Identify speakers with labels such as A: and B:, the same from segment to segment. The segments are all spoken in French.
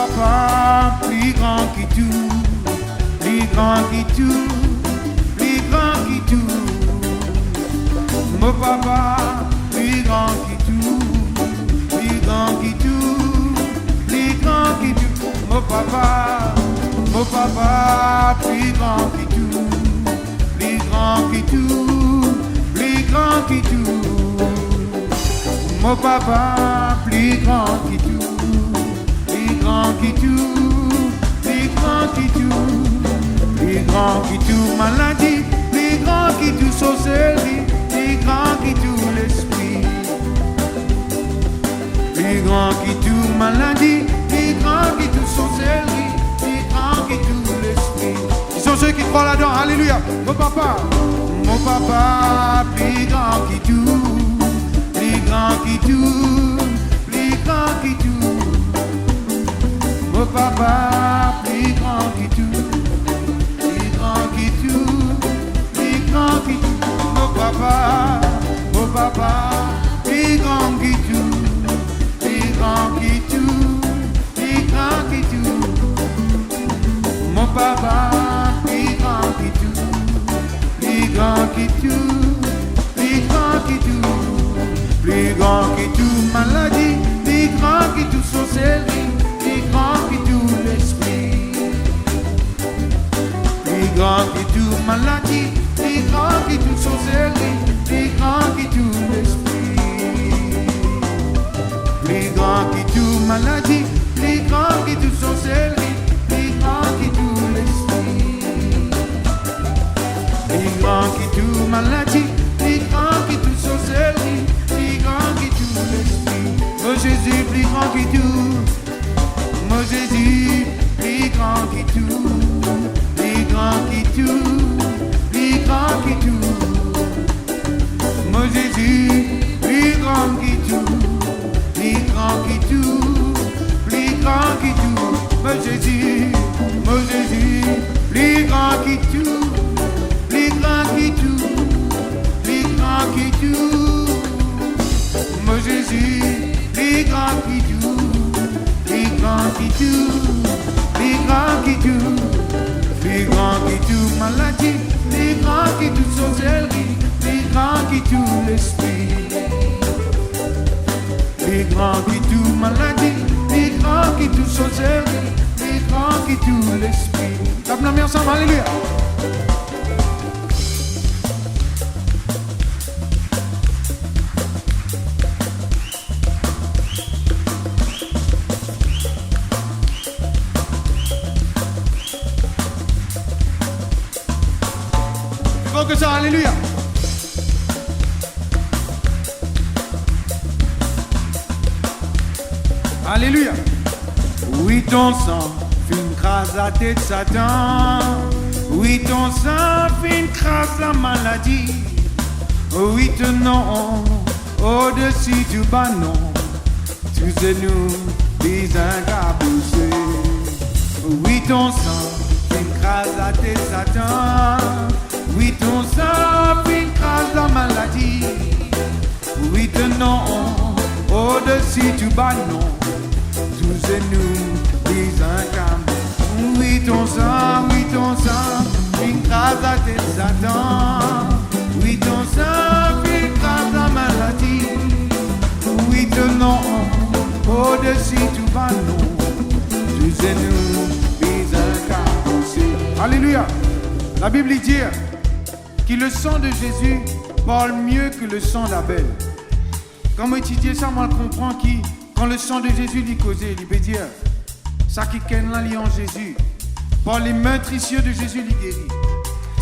A: papa, plus grand qui tout, plus grand qui tout, plus grand qui tout. Mon papa, plus grand qui tout, plus grand qui tout, plus grand qui tout. Mon papa, plus grand qui tout, plus grand qui tout, plus grand qui tout. Mon papa, plus grand qui tout, plus grand qui tout, plus grand qui tout, plus grand qui tout, maladie, plus grand qui tout, sorcellerie, plus grand qui tout, l'esprit, plus grand qui tout, maladie, plus grand qui tout, sorcellerie, plus grand qui tout, l'esprit. Ils sont ceux qui croient là-dedans, alléluia. Mon papa, plus grand qui tout, plus grand qui tout, plus grand qui tout. Mon papa, plus grand qui tout, plus grand qui tout, plus grand qui tout. Mon papa, plus grand qui tout, plus grand qui tout, plus grand qui tout. Mon papa, plus grand qui tout, plus grand qui tout, plus grand qui tout. Plus grand qui tout, maladie, plus grand qui tout, sorcellerie, plus grand qui tout, l'esprit. Plus grand qui tout, maladie, plus grand qui tout, sorcellerie, plus grand qui tout, l'esprit. Plus grand qui tout, maladie, plus grand qui tout, sorcellerie, plus grand qui tout, l'esprit. Plus grand qui tout, maladie, plus grand qui tout, sorcellerie. Mon Jésus, plus grand qui tout. Mon Jésus, plus grand qui tout. Plus grand qui tout. Plus grand qui tout. Mon Jésus, plus grand qui tout. Plus grand qui tout. Plus grand qui tout. Mon Jésus, plus grand qui tout. Plus grand qui tout. Plus grand qui tout. Mon Jésus, plus grand qui tout, plus grand qui tout, plus grand qui tout, plus grand qui tout, maladie, plus grand qui tout, sorcellerie, plus grand qui tout, l'esprit. Plus grand qui tout, maladie, plus grand qui tout, sorcellerie, plus grand qui tout, l'esprit. Tape la main ensemble, alléluia. Que ça, alléluia. Alléluia. Oui, ton sang fait une crase la tête Satan. Oui, ton sang fait une crase la maladie. Oui, ton nom au-dessus du bas nom. Tous nous les encaboussés. Oui, ton sang fait une crase la tête Satan. Oui, ton sang écrase la maladie. Oui, ton nom au-dessus du bas non. Tous nous les incarnes. Oui, ton sang écrase la tête Satan. Oui, ton sang écrase la maladie. Oui, ton nom au-dessus du bas non. Tous nous les incarnes. Alléluia. La Bible dit que le sang de Jésus parle mieux que le sang d'Abel. Quand on étudie ça, on comprend que quand le sang de Jésus lui causait, il peut dire ça qui est là en Jésus. Par les meurtrissures de Jésus, il guérit.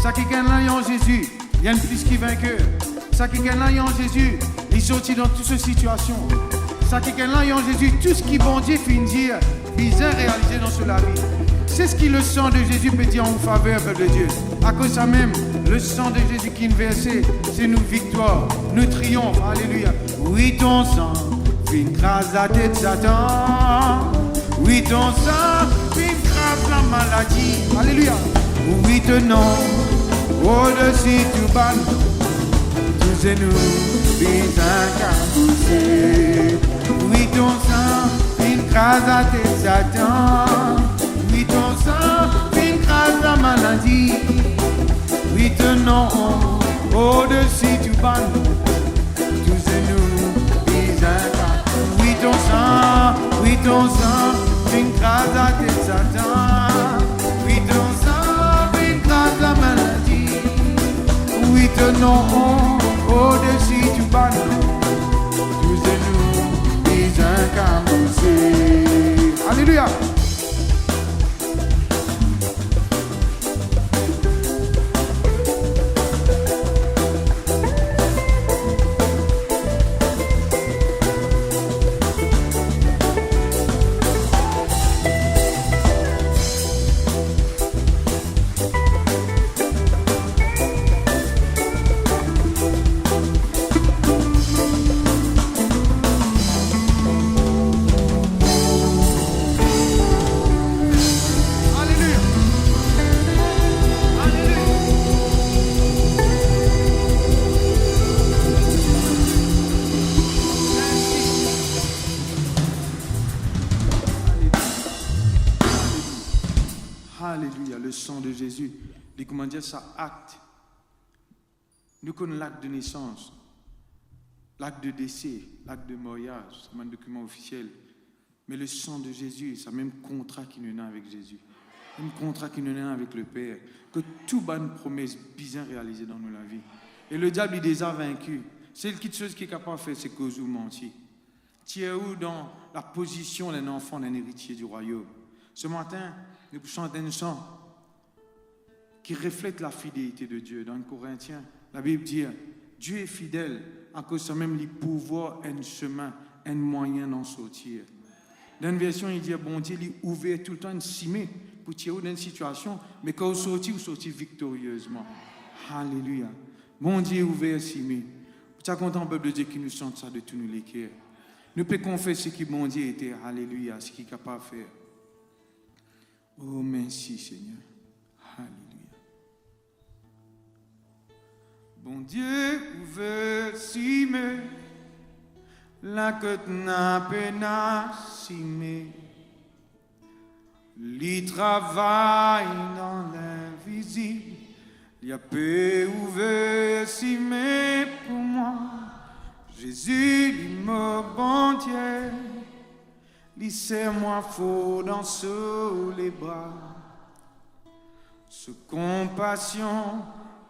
A: Ça qui est là en Jésus, il y a une plus qui vainqueur. Ça qui est là en Jésus, il sortit dans toutes ces situations. Ça qui est là en Jésus, tout ce qui bon Dieu fait dire, bizarre réalisé dans ce la vie. C'est ce que le sang de Jésus peut dire en faveur, peuple de Dieu. À cause de ça même, le sang de Jésus qui est versé, c'est nous victoire, nous triomphe. Alléluia. Oui, ton sang fait une crase la tête Satan. Oui, ton sang fait une crase la maladie. Alléluia. Oui, ton nom au-dessus du bas. Tous nous, les incapables. Oui, ton sang fait une crase la tête Satan. tenons au-dessus du ban. Tous et nous, Isaac. Oui, ton sang, une grâce à tes Satan. Oui, ton sang, une grâce à maladie. Oui, tenons au-dessus du ban. Tous et nous, Isaac. Alléluia. Alléluia, le sang de Jésus, comment dire, ça acte. Nous connaissons l'acte de naissance, l'acte de décès, l'acte de mariage, c'est un document officiel. Mais le sang de Jésus, c'est le même contrat qui nous a avec Jésus. Un contrat qui nous a avec le Père. Que tout bonne promesse bizarre réalisée dans la vie. Et le diable, il les a vaincus. C'est une chose qui est capable de faire, c'est cause ou mentir. Tu es où dans la position d'un enfant, d'un héritier du royaume? Ce matin, nous chantons un chant qui reflète la fidélité de Dieu. Dans Corinthiens, la Bible dit Dieu est fidèle à cause de même les pouvoirs, un chemin, un moyen d'en sortir. Dans une version, il dit bon Dieu, il est ouvert tout le temps, une cimée pour tirer dans une situation, mais quand vous sortez victorieusement. Alléluia. Bon Dieu est ouvert, cimée. Tu es content, peuple de Dieu, qui nous chante ça de tous nous les cœurs. Nous pouvons confesser ce que bon Dieu était. Alléluia, ce qu'il est capable de faire. Oh, merci Seigneur. Alléluia. Bon Dieu, ouvert, cimée. La côte n'a pas cimée. Il travaille dans l'invisible. Il y a peu ouvert, cimée pour moi. Jésus, il me bon Dieu. Laissez-moi faux dans les bras. Ce compassion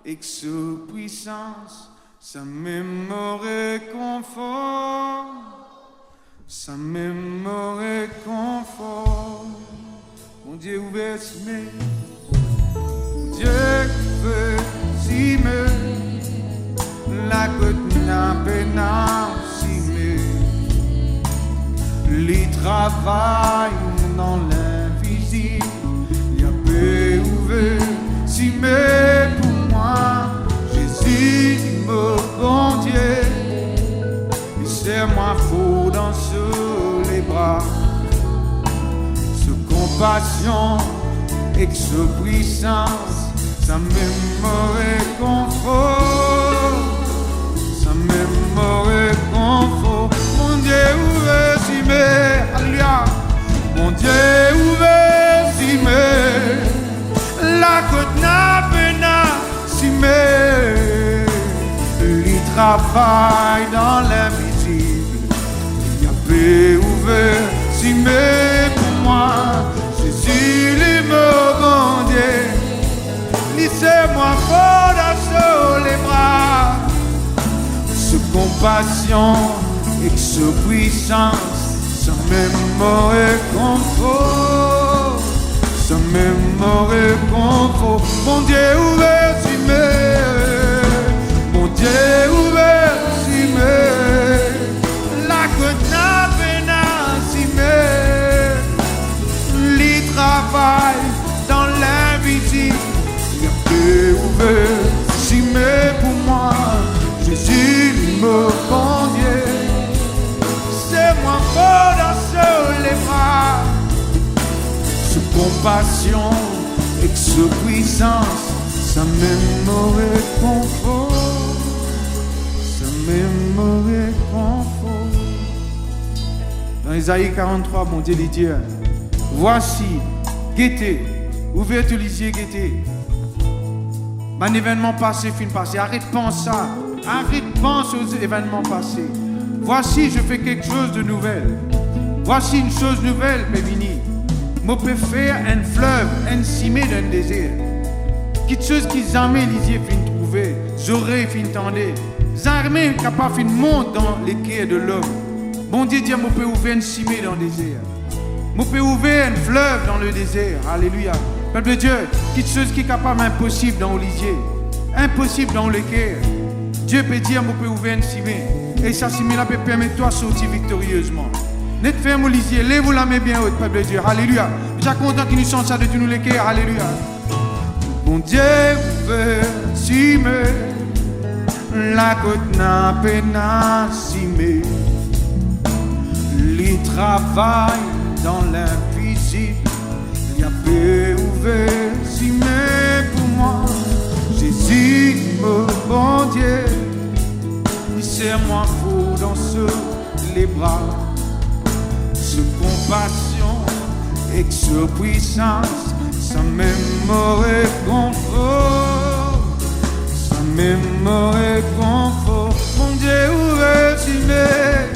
A: et ce puissance. Ça me réconfort, ça me réconfort. Mon Dieu ouvert s'aimer, mon Dieu veut s'aimer. La côte n'a pas s'aimer. Les travail dans l'invisible, il y a peu ouvert s'aimer pour moi. Jésus, mon bon Dieu, laissez-moi faux dans les bras. Ce compassion et ce puissance, ça me réconfort, ça me réconfort. Mon Dieu ouvert s'aimer, alléluia. Mon Dieu ouvert s'aimer, la côte n'a pas s'aimer. Travaille dans l'invisible, il y a peu ouvert, si mais pour moi, Jésus lui me vendait, laissez-moi fort dans les bras, ce compassion et ce puissance, ça me réconfort, ça me réconfort, mon Dieu ouvert, si mais mon Dieu ouvert, si mais la côte n'a pas si mais il travaille dans l'invisible. Il y a peu ouvert, si mais pour moi, Jésus me bon Dieu. C'est moi fort dans les bras, ce compassion et ce puissance, ça me réconfort. Même réconfort. Dans Isaïe 43, mon Dieu dit voici, guettez, ouvrez tous les yeux, guettez. Un événement passé, fin passé. Arrête de penser ça. Arrête de penser aux événements passés. Voici, je fais quelque chose de nouvel. Voici une chose nouvelle, Pévini. Je peux faire un fleuve, un cimé d'un désert. Quelque chose qui jamais lisier fin trouver, j'aurais fin tendez. Zarmé capable fin monte dans les quais de l'homme. Bon Dieu, je peux ouvrir un cimé dans le désert. Je peux ouvrir un fleuve dans le désert. Alléluia. Peuple de Dieu, quelque chose qui est capable impossible dans l'Olisier, impossible dans le cœur. Dieu peut dire, je peux ouvrir un cimé. Et ça, cimé-là peut permettre toi de sortir victorieusement. Net ferme l'Olisier, lève-vous la main bien haute, peuple de Dieu. Alléluia. Je suis content qu'il nous sente ça de tous nous les cœurs. Alléluia. Mon Dieu ouvert cimé, la côte n'a pas cimé. Il travaille dans l'invisible. Il y a peu ouvert, si mais pour moi, Jésus, mon bon Dieu, il serre-moi fou dans les bras, ce compassion et ce puissance, ça m'aimerait confort, ça m'aimerait confort. Mon Dieu, ouvert, si mais,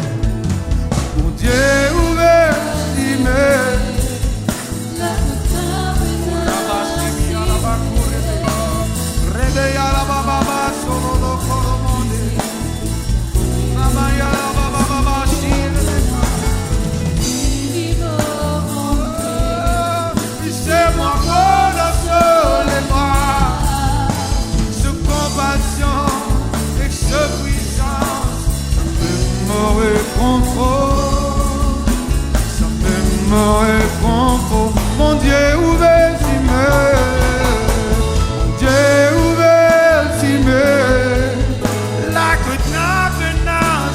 A: mon Dieu, ouvert, si mais. Laissez-moi prendre sur les bras, ce compassion et ce puissance, ça m'aurait confort, ça m'aurait confort. Mon Dieu ouvert si mon Dieu ouvert si la côte n'a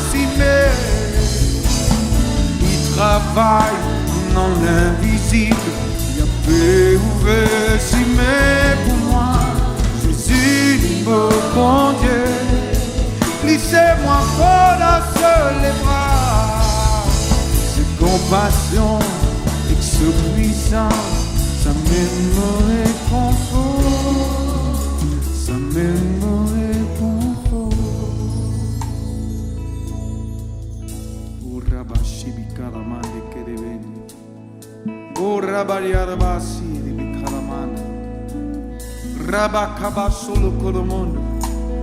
A: si il travaille dans l'invisible. Il y a peu ouvert si pour moi, Jésus mon bon Dieu, laissez-moi prendre sur les bras, cette compassion et ce puissance, ça m'aimerait confort, ça m'aimerait confort. O Rabashi Karamande Kerebeni, O Rabariarabasi de Karamanda, Rabakaba solo Kolomondo.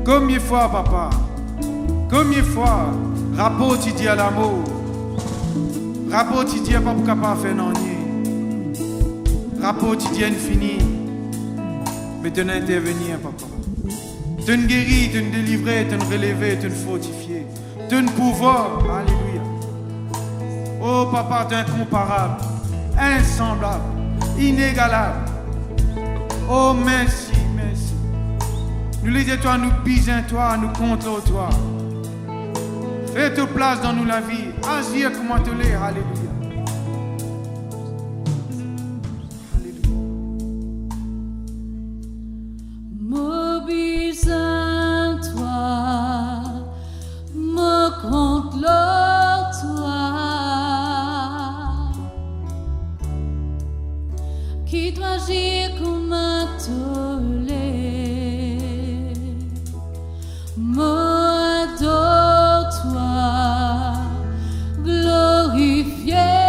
A: Combien de fois, papa, combien de fois, rapport tu dis à l'amour, rapport tu dis à pas capable de faire non. Rapport tu dis infini, mais tu intervenir, papa. Tu nous guéris, tu nous délivrer, tu nous relever, tu nous fortifier, tu nous pouvoir. Alléluia. Oh papa, tu es incomparable, insemblable, inégalable. Oh merci, merci. Nous les toi, nous bisons toi, nous contre toi. Fais ta place dans nous la vie. Agir comment te l'est. Alléluia.
B: Qui doit agir comme un tollé, moi adore toi, glorifié.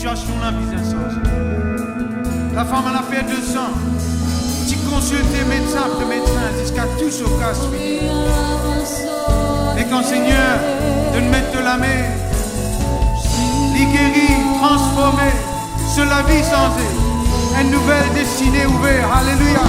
A: situation là, business. La femme elle a perdu de sang. Tu consultes les médecins jusqu'à tout ce cas suivi. Et quand Seigneur, de nous mettre de la main, les guéris, transformés, sur la vie changée, une nouvelle destinée ouverte. Alléluia.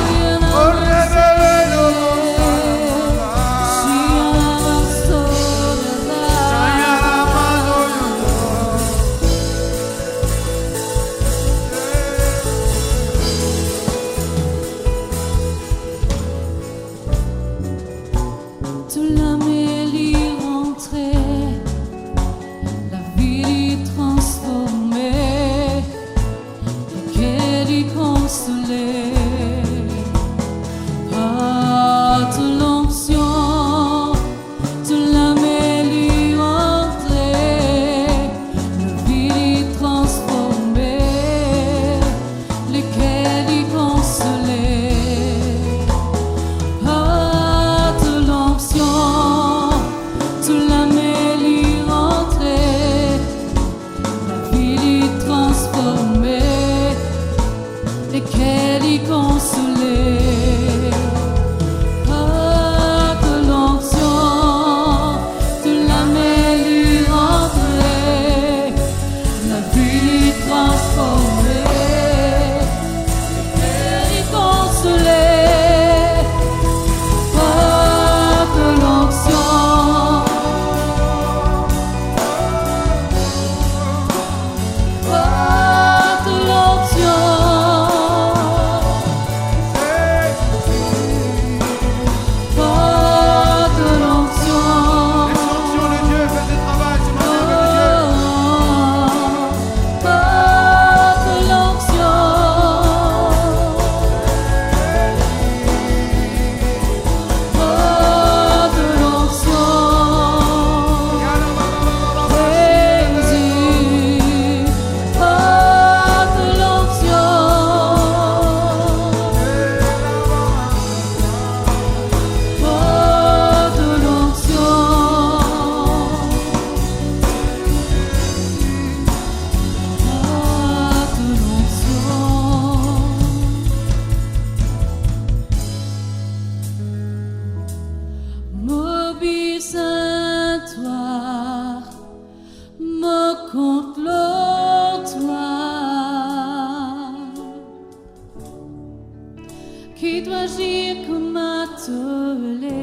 B: Qui doit agir comme attelé.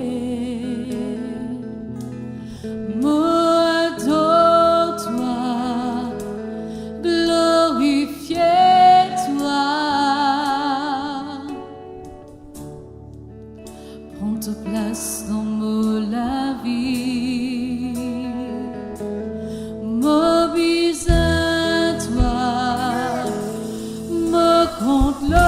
B: Moi, adore-toi, glorifie-toi. Prends ta place dans la vie. Mobilise-toi, me contrôle-toi.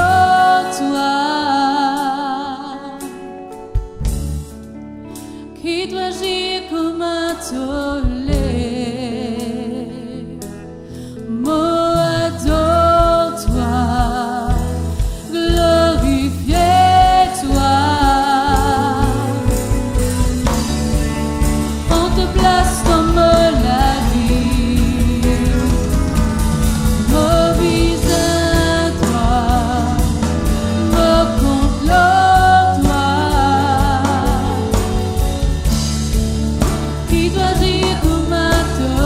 B: Qui doit agir comme attelé. Moi, adore-toi, glorifie-toi. Prends ta place dans la vie. Mobilise-toi, me contrôle-toi. Qui doit agir comme attelé.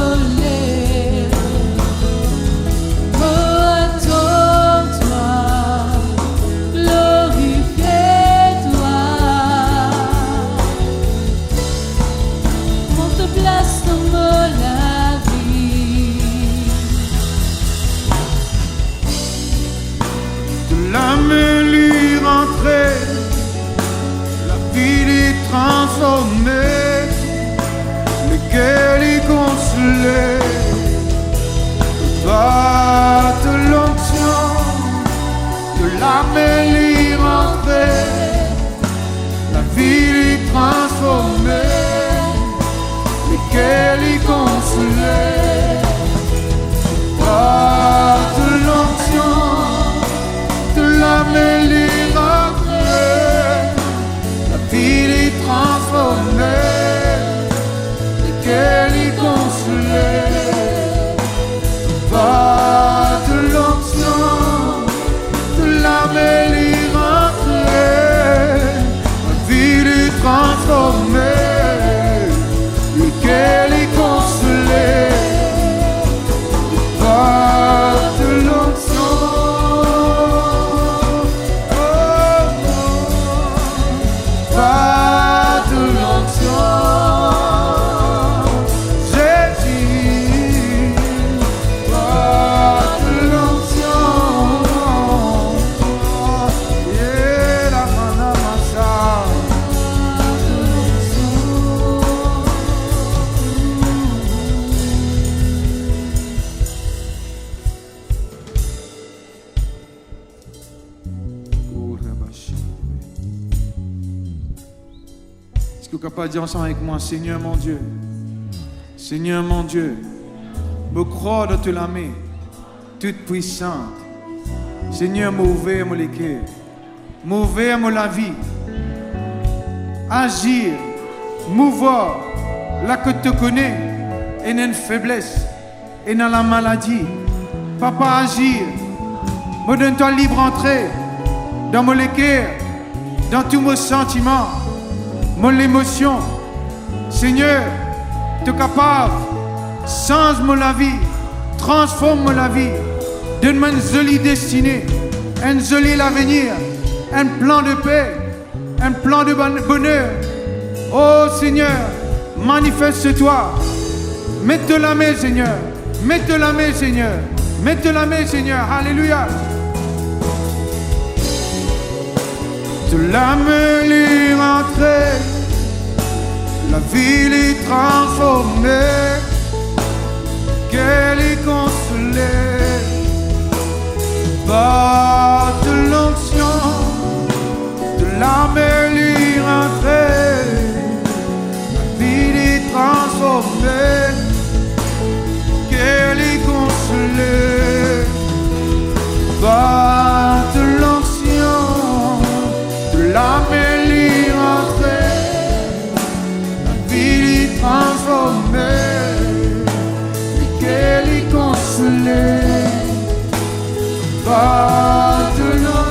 B: Oh, adore-toi, glorifie-toi. Prends ta place dans la vie.
A: De l'âme lui rentrer, la vie est transformée, le cœur est consolé. Toi de l'onction, de l'âme lui rentrer, la vie est transformée, le cœur est consolé. Toi de l'onction, de l'âme lui rentrer, la vie est transformée, le cœur est consolé. que tu peux dire ensemble avec moi, Seigneur mon Dieu, me croire dans la main, toute puissante. Seigneur, m'ouvrir mon cœur, m'ouvrir la vie, agir, mouvoir, là que tu connais, et dans une faiblesse, et dans la maladie. Papa, agir, me donne-toi libre entrée dans mon cœur, dans tous mes sentiments, mon émotion. Seigneur, tu es capable, change-moi la vie, transforme la vie, donne-moi une jolie destinée, un joli avenir, un plan de paix, un plan de bonheur. Oh Seigneur, manifeste-toi. Mette la main, Seigneur. Mette la main, Seigneur. Mette la main, Seigneur. Alléluia. De la main lui rentrer, la ville est transformée, qu'elle est consolée par de l'onction. De la main lui rentrer, la ville est transformée, qu'elle est consolée par de l'onction. De la main lui rentrer, la ville est transformée, qu'elle est consolée par de l'onction.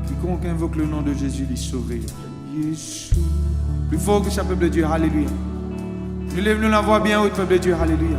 A: Quiconque invoque le nom de Jésus est sauvé. Yeshua. Plus fort que ça, peuple de Dieu. Alléluia. Nous lève-nous la voix bien haute, peuple de Dieu. Alléluia.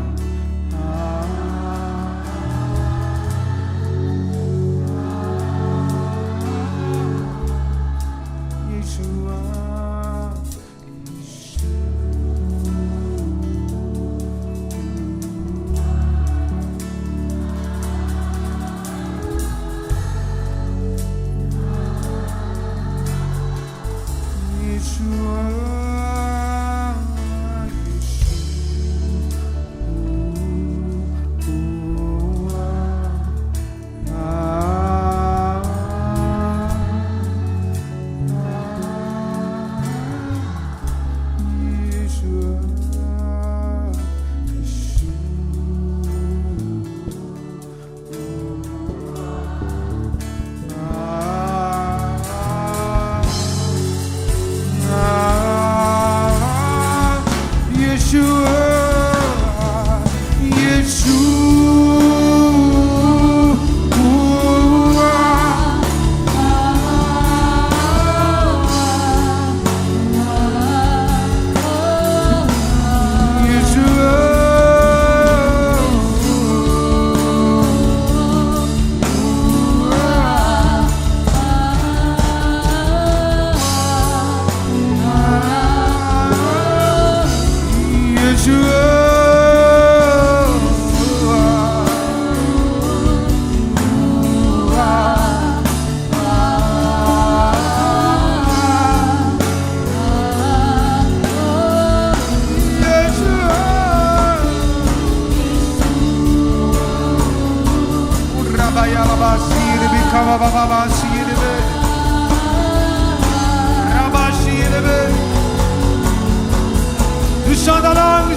A: Nous chantons dans l'âme,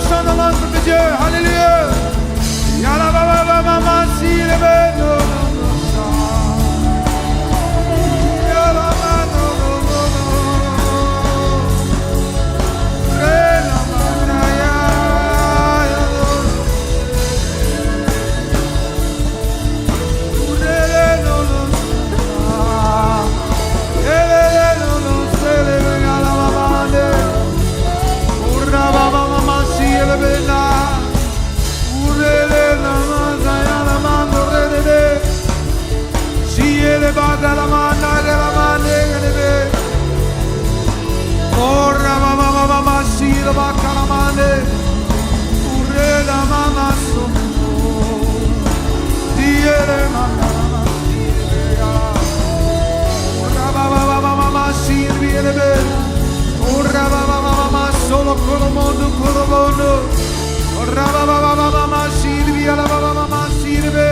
A: peuple de Dieu, alléluia. ba kalamande. Urela mama sono. Diere mama. Rababa sirviere. Rababa solo colomondo colomondo. Rababa sirvia la baba sirve.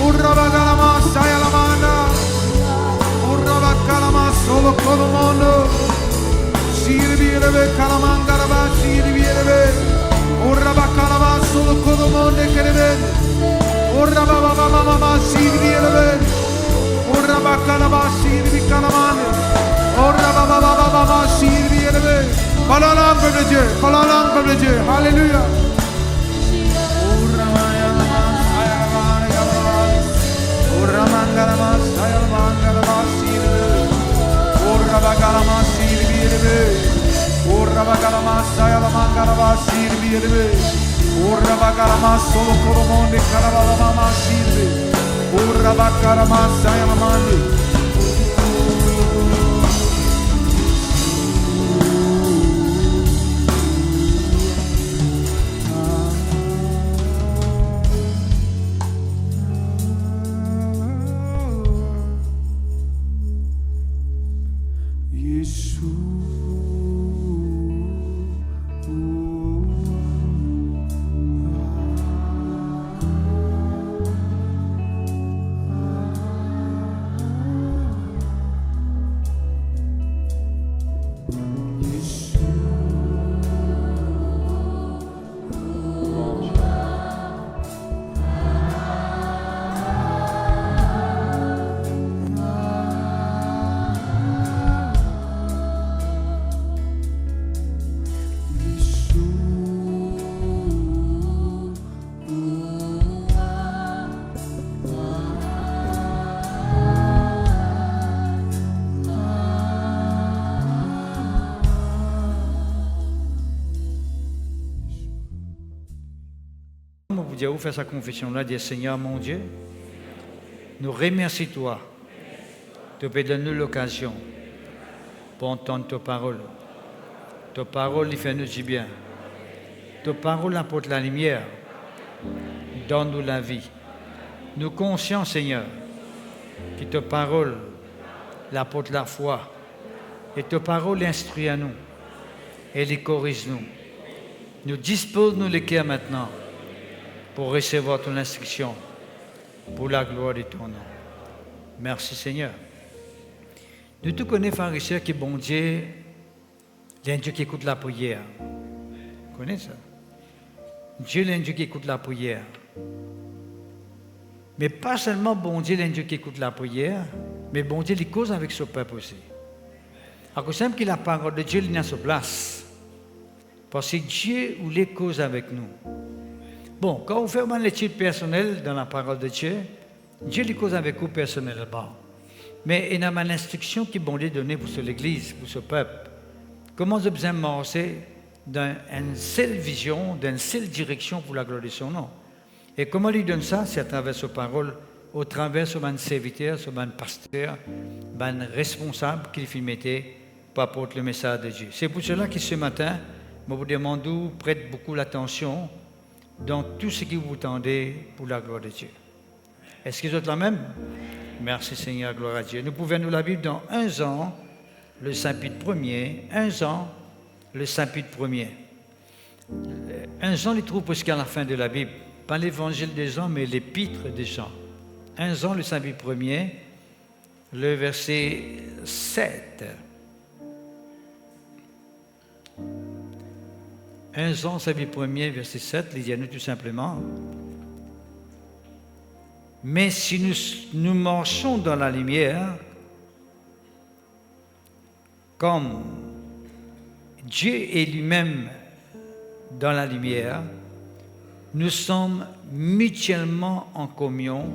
A: Urrabagalama sayalamanda. Urrabagalama solo colomondo. Sirviere calamangaraba sirviere. Urrabagalama solo colomondo kerebe. Urrababa sirviere. Urrabagalama sirvi calamande. Urrababa sirviere. Par la langue de Dieu, par la langue de Dieu. Alléluia.
C: Vous faire sa confession-là, dire Seigneur mon Dieu, nous remercions toi de nous donner l'occasion pour entendre ta parole. Ta parole, il fait nous du bien. Ta parole apporte la lumière, donne-nous la vie. Nous conscients, Seigneur, que ta parole apporte la foi et ta parole instruit à nous et les corrige nous. Nous dispose-nous le cœur maintenant pour recevoir ton instruction, pour la gloire de ton nom. Merci Seigneur. Nous te connaissons, frères et sœurs, que bon Dieu, c'est un Dieu qui écoute la prière. Vous connaissez ça? Dieu est un Dieu qui écoute la prière. Mais pas seulement bon Dieu est un Dieu qui écoute la prière, mais bon Dieu, il cause avec son peuple aussi. À cause simple que la parole de Dieu est dans sa place. Parce que Dieu voulait cause avec nous. Bon, quand vous faites une étude personnelle dans la parole de Dieu, Dieu les cause avec vous personnellement. Mais il y a une instruction qui est bon donnée pour l'Église, pour ce peuple. Comment vous besoin de marcher dans une seule vision, dans une seule direction pour la gloire de son nom. Et comment il donne ça? C'est à travers sa parole, au travers de son serviteur, son pasteur, son responsable qu'il fait mettre pour apporter le message de Dieu. C'est pour cela que ce matin, je vous demande de prêter beaucoup l'attention dans tout ce que vous tendez pour la gloire de Dieu. Est-ce que vous êtes là même? Merci Seigneur, gloire à Dieu. Nous pouvons nous la Bible dans 1 Jean, le chapitre 1er. 1 Jean, le chapitre 1er. 1 Jean, il trouve presque à la fin de la Bible. Pas l'évangile de Jean, mais l'épître de Jean. 1 Jean, le chapitre 1er, le verset 7. 1 Jean, chapitre 1er, verset 7, lisez-nous tout simplement. Mais si nous marchons dans la lumière, comme Dieu est lui-même dans la lumière, nous sommes mutuellement en communion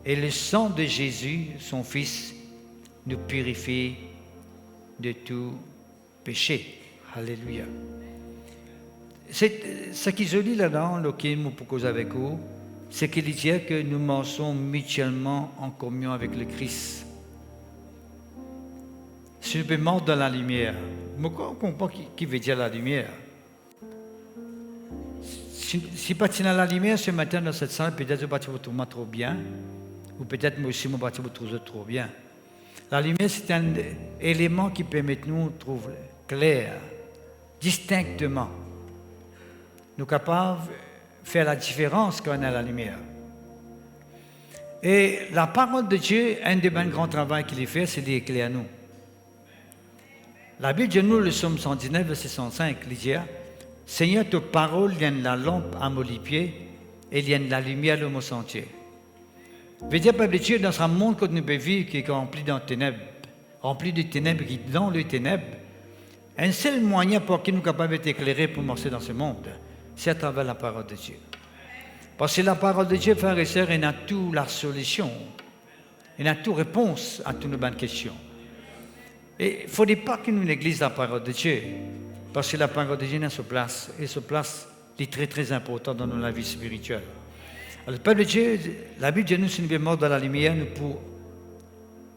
C: et le sang de Jésus, son Fils, nous purifie de tout péché. Alléluia. Ce qui est joli là-dedans, lequel je propose avec vous, c'est qu'il dit que nous marchons mutuellement en communion avec le Christ. si nous pouvons marcher dans la lumière, je comprends qui veut dire la lumière. Si pas dans la lumière ce matin dans cette salle, peut-être que vous trouvez trop bien, ou peut-être moi aussi, je vous trouve trop bien. La lumière, c'est un élément qui permet de nous trouver clair, distinctement. Nous sommes capables de faire la différence quand on a la lumière. Et la parole de Dieu, un des grands travaux qu'il fait, c'est d'éclairer nous. La Bible de nous, le psaume 119, verset 105, il dit Seigneur, ta parole vient de la lampe à mes pieds et vient de la lumière de mon sentier. Veut dire, Peuple de Dieu, dans un monde que nous pouvons vivre qui est rempli de ténèbres, qui est dans les ténèbres, un seul moyen pour que nous soyons capables d'être éclairés pour marcher dans ce monde, c'est à travers la parole de Dieu. Parce que la parole de Dieu, frères et sœurs, il a toute la solution, il a toute réponse à toutes nos bonnes questions. Et il ne faudrait pas que nous négligeons la parole de Dieu, parce que la parole de Dieu a sa place, et sa place est très très importante dans la vie spirituelle. Alors, le peuple de Dieu, la Bible de nous, si nous sommes morts dans la lumière, nous pouvons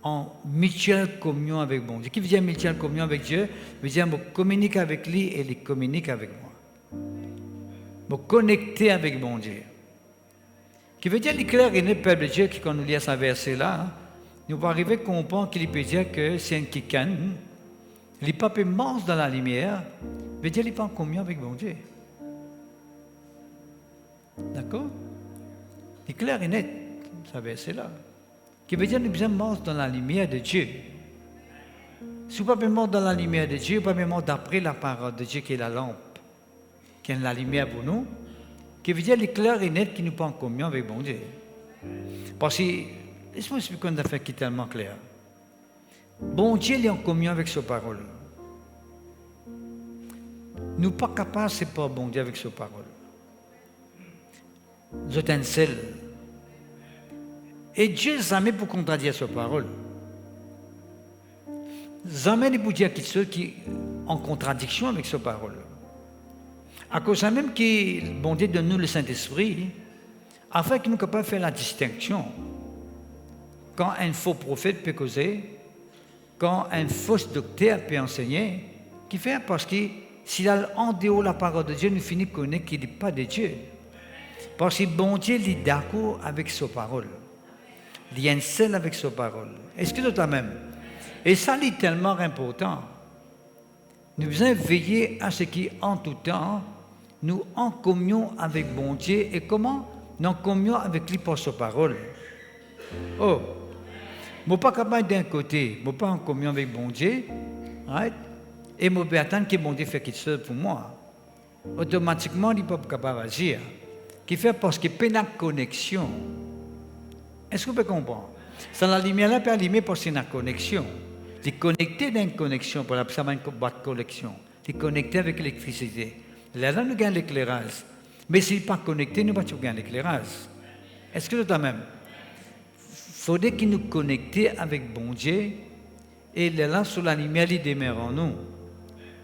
C: en mutuelle communion avec bon Dieu. Qui veut dire mutuelle communion avec Dieu? Veut dire me communiquer avec lui et il communique avec moi. Me connecter avec bon Dieu. Qui veut dire l'éclair et le peuple de Dieu qui, quand nous lisons ce verset-là, nous pouvons arriver à comprendre qu'il peut dire que c'est un quelqu'un, il n'est pas mort dans la lumière, veut dire qu'il n'est pas en communion avec bon Dieu. D'accord? C'est clair et net, ce verset-là. Qui veut dire que nous sommes morts dans la lumière de Dieu. Si vous ne pas mort dans la lumière de Dieu, vous ne pas mort d'après la parole de Dieu qui est la lampe, qui est la lumière pour nous, qui veut dire l'éclair et net qui nous pas en communion avec bon Dieu. Parce que, laisse-moi expliquer une affaire qui est tellement claire. Bon Dieu est en communion avec sa parole. Nous ne sommes pas capables de séparer bon Dieu avec sa parole. Nous sommes un seul. Et Dieu jamais pour contredire sa parole. Jamais pour dire quelque chose qui est en contradiction avec sa parole. À cause de même que bon Dieu donne nous le Saint-Esprit, afin que nous soyons capables de faire la distinction. Quand un faux prophète peut causer, quand un faux docteur peut enseigner, qui fait parce que s'il a en dehors la parole de Dieu, nous finissons par connaître qu'il n'est pas de Dieu. Parce que bon Dieu est d'accord avec sa parole. Il y a un seul avec sa parole. Est-ce que c'est la même? Et ça, c'est tellement important. Nous devons veiller à ce qui, en tout temps, nous en communion avec bon Dieu. Et comment? Nous en communion avec lui par sa parole. Oh! Je ne suis pas capable d'un côté, je ne suis pas en communion avec bon Dieu, right? Et je vais attendre que bon Dieu fasse quelque chose pour moi. Automatiquement, il n'est pas capable d'agir. Qui fait parce qu'il n'y a pas de connexion. Est-ce que vous pouvez comprendre? Ça, la lumière-là peut allumer parce qu'il y a une connexion. Il est connecté dans une connexion, pour ça, une boîte de connexion. Il est connecté avec l'électricité. Là, nous gagnons l'éclairage. Mais s'il n'est pas connecté, nous ne pouvons pas gagner l'éclairage. Est-ce que c'est la même? Il faudrait qu'il nous connecte avec bon Dieu et là, sur la lumière, il demeure en nous.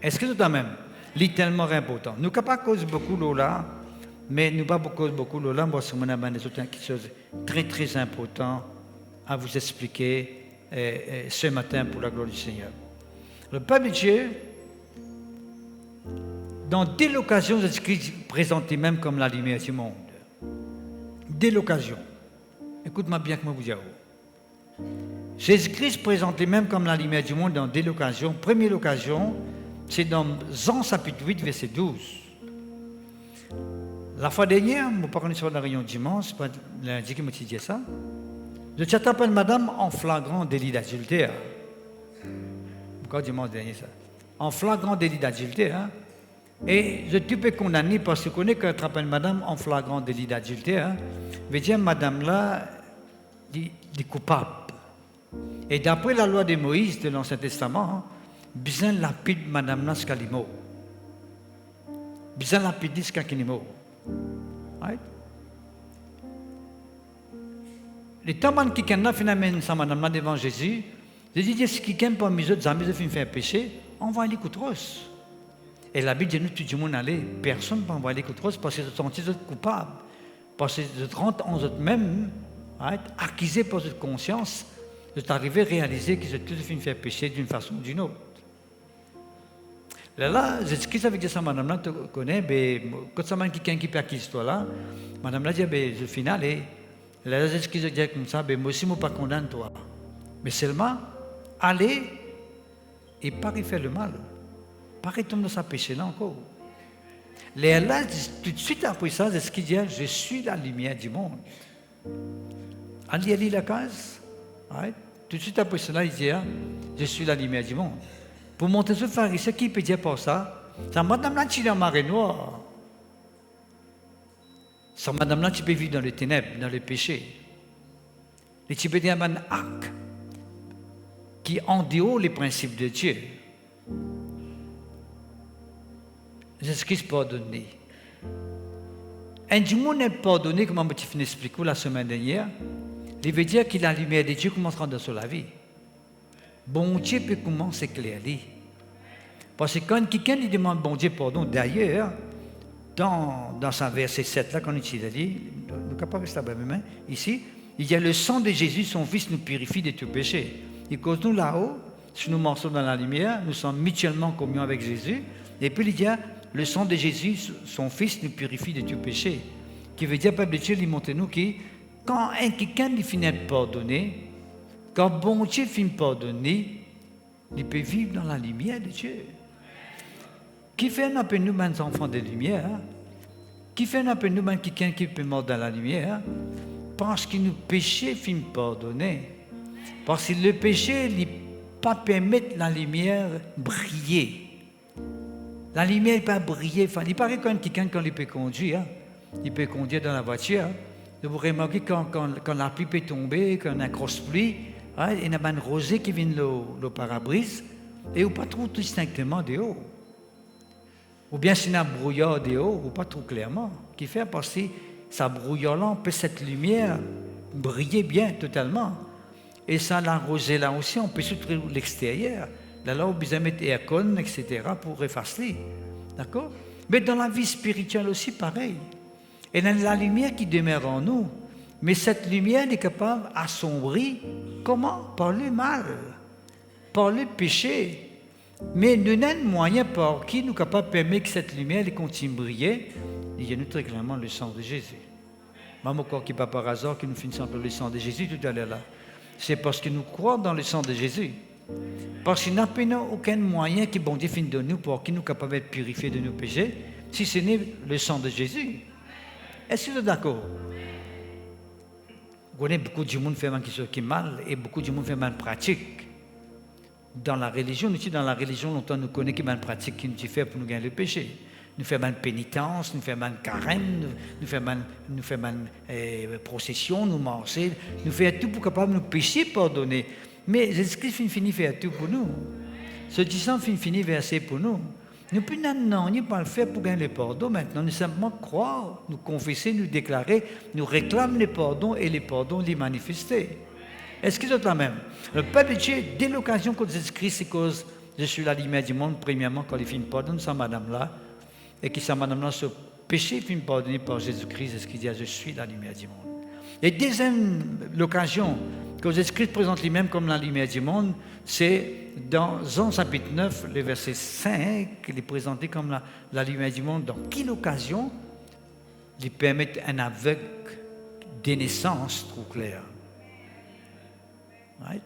C: Est-ce que c'est la même? C'est tellement important. Nous ne pouvons pas causer beaucoup de là, mais nous ne pouvons pas causer beaucoup de là. Moi, c'est quelque chose de très, très important à vous expliquer ce matin pour la gloire du Seigneur. Le peuple de Dieu, dans dès l'occasion, Jésus-Christ présenté même comme la lumière du monde. Dès l'occasion. Écoute-moi bien que moi vous dire. Jésus-Christ présenté même comme la lumière du monde dans dès l'occasion. Première occasion, c'est dans Jean chapitre 8, verset 12. La fois dernière, je ne pas connu sur la réunion dimanche, c'est pas lundi qui m'a dit ça. Je t'ai tapé madame en flagrant délit d'adultère. Encore dimanche dernier ça. En flagrant délit d'adultère. Hein? Et je te peux condamner parce que je connais que tu appelles madame en flagrant délit d'adultère. Hein? Veut dire madame là, est coupable. Et d'après la loi de Moïse de l'Ancien Testament, hein, bien lapide madame là jusqu'à l'immo. Bien lapide jusqu'à l'immo. Right? Les temps qui ont finalement ça madame là devant Jésus, Jésus dit si quelqu'un pas mis autres amis de faire péché, on va aller coutros. Et la Bible dit nous tout le monde aller, personne ne peut envoyer les coutros parce qu'ils se sentent coupables, parce qu'ils se rendent en eux-mêmes, right? Accusés par cette conscience, Vous arrivez à réaliser qu'ils ont tous fait pécher d'une façon ou d'une autre. Là, Jésus-Christ avec ça, madame là, tu connais, quand ça m'a quelqu'un qui perd l'histoire là, madame là dit, au final, là, Jésus-Christ dit comme ça, moi aussi, je ne pas condamne toi. Mais seulement, aller et pas faire le mal. Pas retomber dans sa péché là encore. Là, tout de suite après ça, Jésus-Christ dit, je suis la lumière du monde. Allez la case. Right? Tout de suite après cela, il dit, je suis la lumière du monde. Pour montrer ce pharisien, qui peut dire pour ça? C'est madame là, tu es dans la marée noire. C'est madame là, tu peux vivre dans les ténèbres, dans le péché. Et tu peux dire un acte qui en dehors les principes de Dieu. Jésus-Christ pardonné. Un du monde est pardonné, comme je t'ai expliqué la semaine dernière, il veut dire que la lumière de Dieu commence à rentrer sur la vie. Bon Dieu peut commencer clair. Parce que quand quelqu'un lui demande bon Dieu pardon, d'ailleurs, dans sa verset 7, là, quand il dit, nous ne pouvons pas rester là-bas, ici, il y a le sang de Jésus, son Fils, nous purifie de tout péché. Et quand nous là-haut, si nous marchons dans la lumière, nous sommes mutuellement en communion avec Jésus. Et puis il y a le sang de Jésus, son Fils, nous purifie de tout péché. Qui veut dire, peuple de Dieu, il montre nous que quand quelqu'un lui finit de pardonner, quand bon Dieu finit de pardonner, il peut vivre dans la lumière de Dieu. Qui fait un peu nous, les enfants de lumière? Qui fait un peu nous, quelqu'un qui peut mordre dans la lumière? Parce que nos péchés finissent pardonner. Parce que le péché ne pas permettre la lumière briller. La lumière ne peut pas briller. Enfin, il paraît quand quelqu'un, quand il peut conduire, il peut conduire dans la voiture. Vous remarquez quand la pluie peut tomber, quand il y a une grosse pluie, il y a une rosée qui vient le pare-brise, et on ne pas trop distinctement de haut. Ou bien s'il y a un brouillard de haut, ou pas trop clairement. Qui fait parce que ça brouillard-là, peut cette lumière briller bien totalement. Et ça, la rosée là aussi, on peut se trouver l'extérieur. Là, on peut mettre aircon, etc., pour effacer. D'accord? Mais dans la vie spirituelle aussi, pareil. Et dans la lumière qui demeure en nous. Mais cette lumière est capable d'assombrir. Comment? Par le mal, par le péché. Mais nous avons un moyen par qui nous sommes capables de permettre que cette lumière continue de briller. Il y a nous très clairement le sang de Jésus. Même encore qui pas par hasard que nous finissons par le sang de Jésus tout à l'heure là. C'est parce que nous croyons dans le sang de Jésus. Parce qu'il n'y a aucun moyen qui bon Dieu finit de nous pour qu'il nous capables d'être purifiés de nos péchés, si ce n'est le sang de Jésus. Est-ce que vous êtes d'accord? Vous connaissez beaucoup de monde qui mal et beaucoup de monde fait mal pratique. Dans la religion, nous dans la religion, longtemps nous connaissons qui mal pratique qui nous fait pour nous gagner le péché. Nous faisons mal pénitence, nous faisons mal carême, nous faisons mal procession, nous marchons, nous faisons tout pour capable nous pécher pardonner. Mais Jésus-Christ finit faire tout pour nous. Ce disant finit verser pour nous. Nous ne pouvons pas le faire pour gagner le pardon maintenant. Nous simplement croire, nous confesser, nous déclarer, nous réclamer le pardon et le pardon les manifester. Est-ce qu'ils sont la même? Le peuple de Dieu, dès l'occasion que Jésus-Christ, c'est cause je suis la lumière du monde, premièrement, quand il finit pardonner sa madame-là, et que sa madame-là, ce péché finit pardonné par Jésus-Christ, est-ce qu'il dit je suis la lumière du monde? Et deuxième l'occasion que Jésus-Christ présente lui-même comme la lumière du monde, c'est dans Jean chapitre 9, le verset 5, qu'il est présenté comme la lumière du monde. Dans quelle occasion il permet un aveugle des naissances trop claires? Right?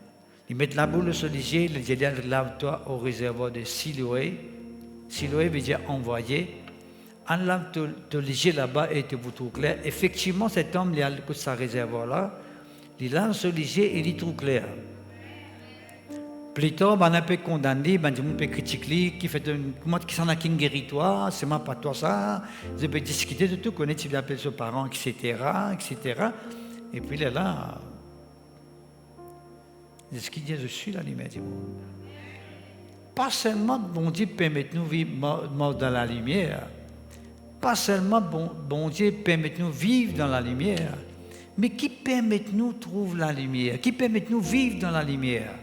C: Il met la boule sur les yeux, il dit lave-toi au réservoir de Siloé. Siloé veut dire envoyé. En lave les yeux là-bas et te vous trouve clair. Effectivement, cet homme, il a sa réservoir-là. Il lave sur les yeux et il trouve clair. Plus tard, on peut condamner, on peut critiquer, qui fait comment qui s'en a qui guérit toi, c'est moi pas toi ça. Je peux discuter de tout, connaître si tu appelles ses parents, etc., etc. Et puis là, c'est ce qu'il dit, je suis la lumière du monde. Pas seulement bon Dieu permet de nous vivre dans la lumière, pas seulement bon Dieu permet de nous vivre dans la lumière, mais qui permet de nous trouver la lumière, qui permet de nous vivre dans la lumière.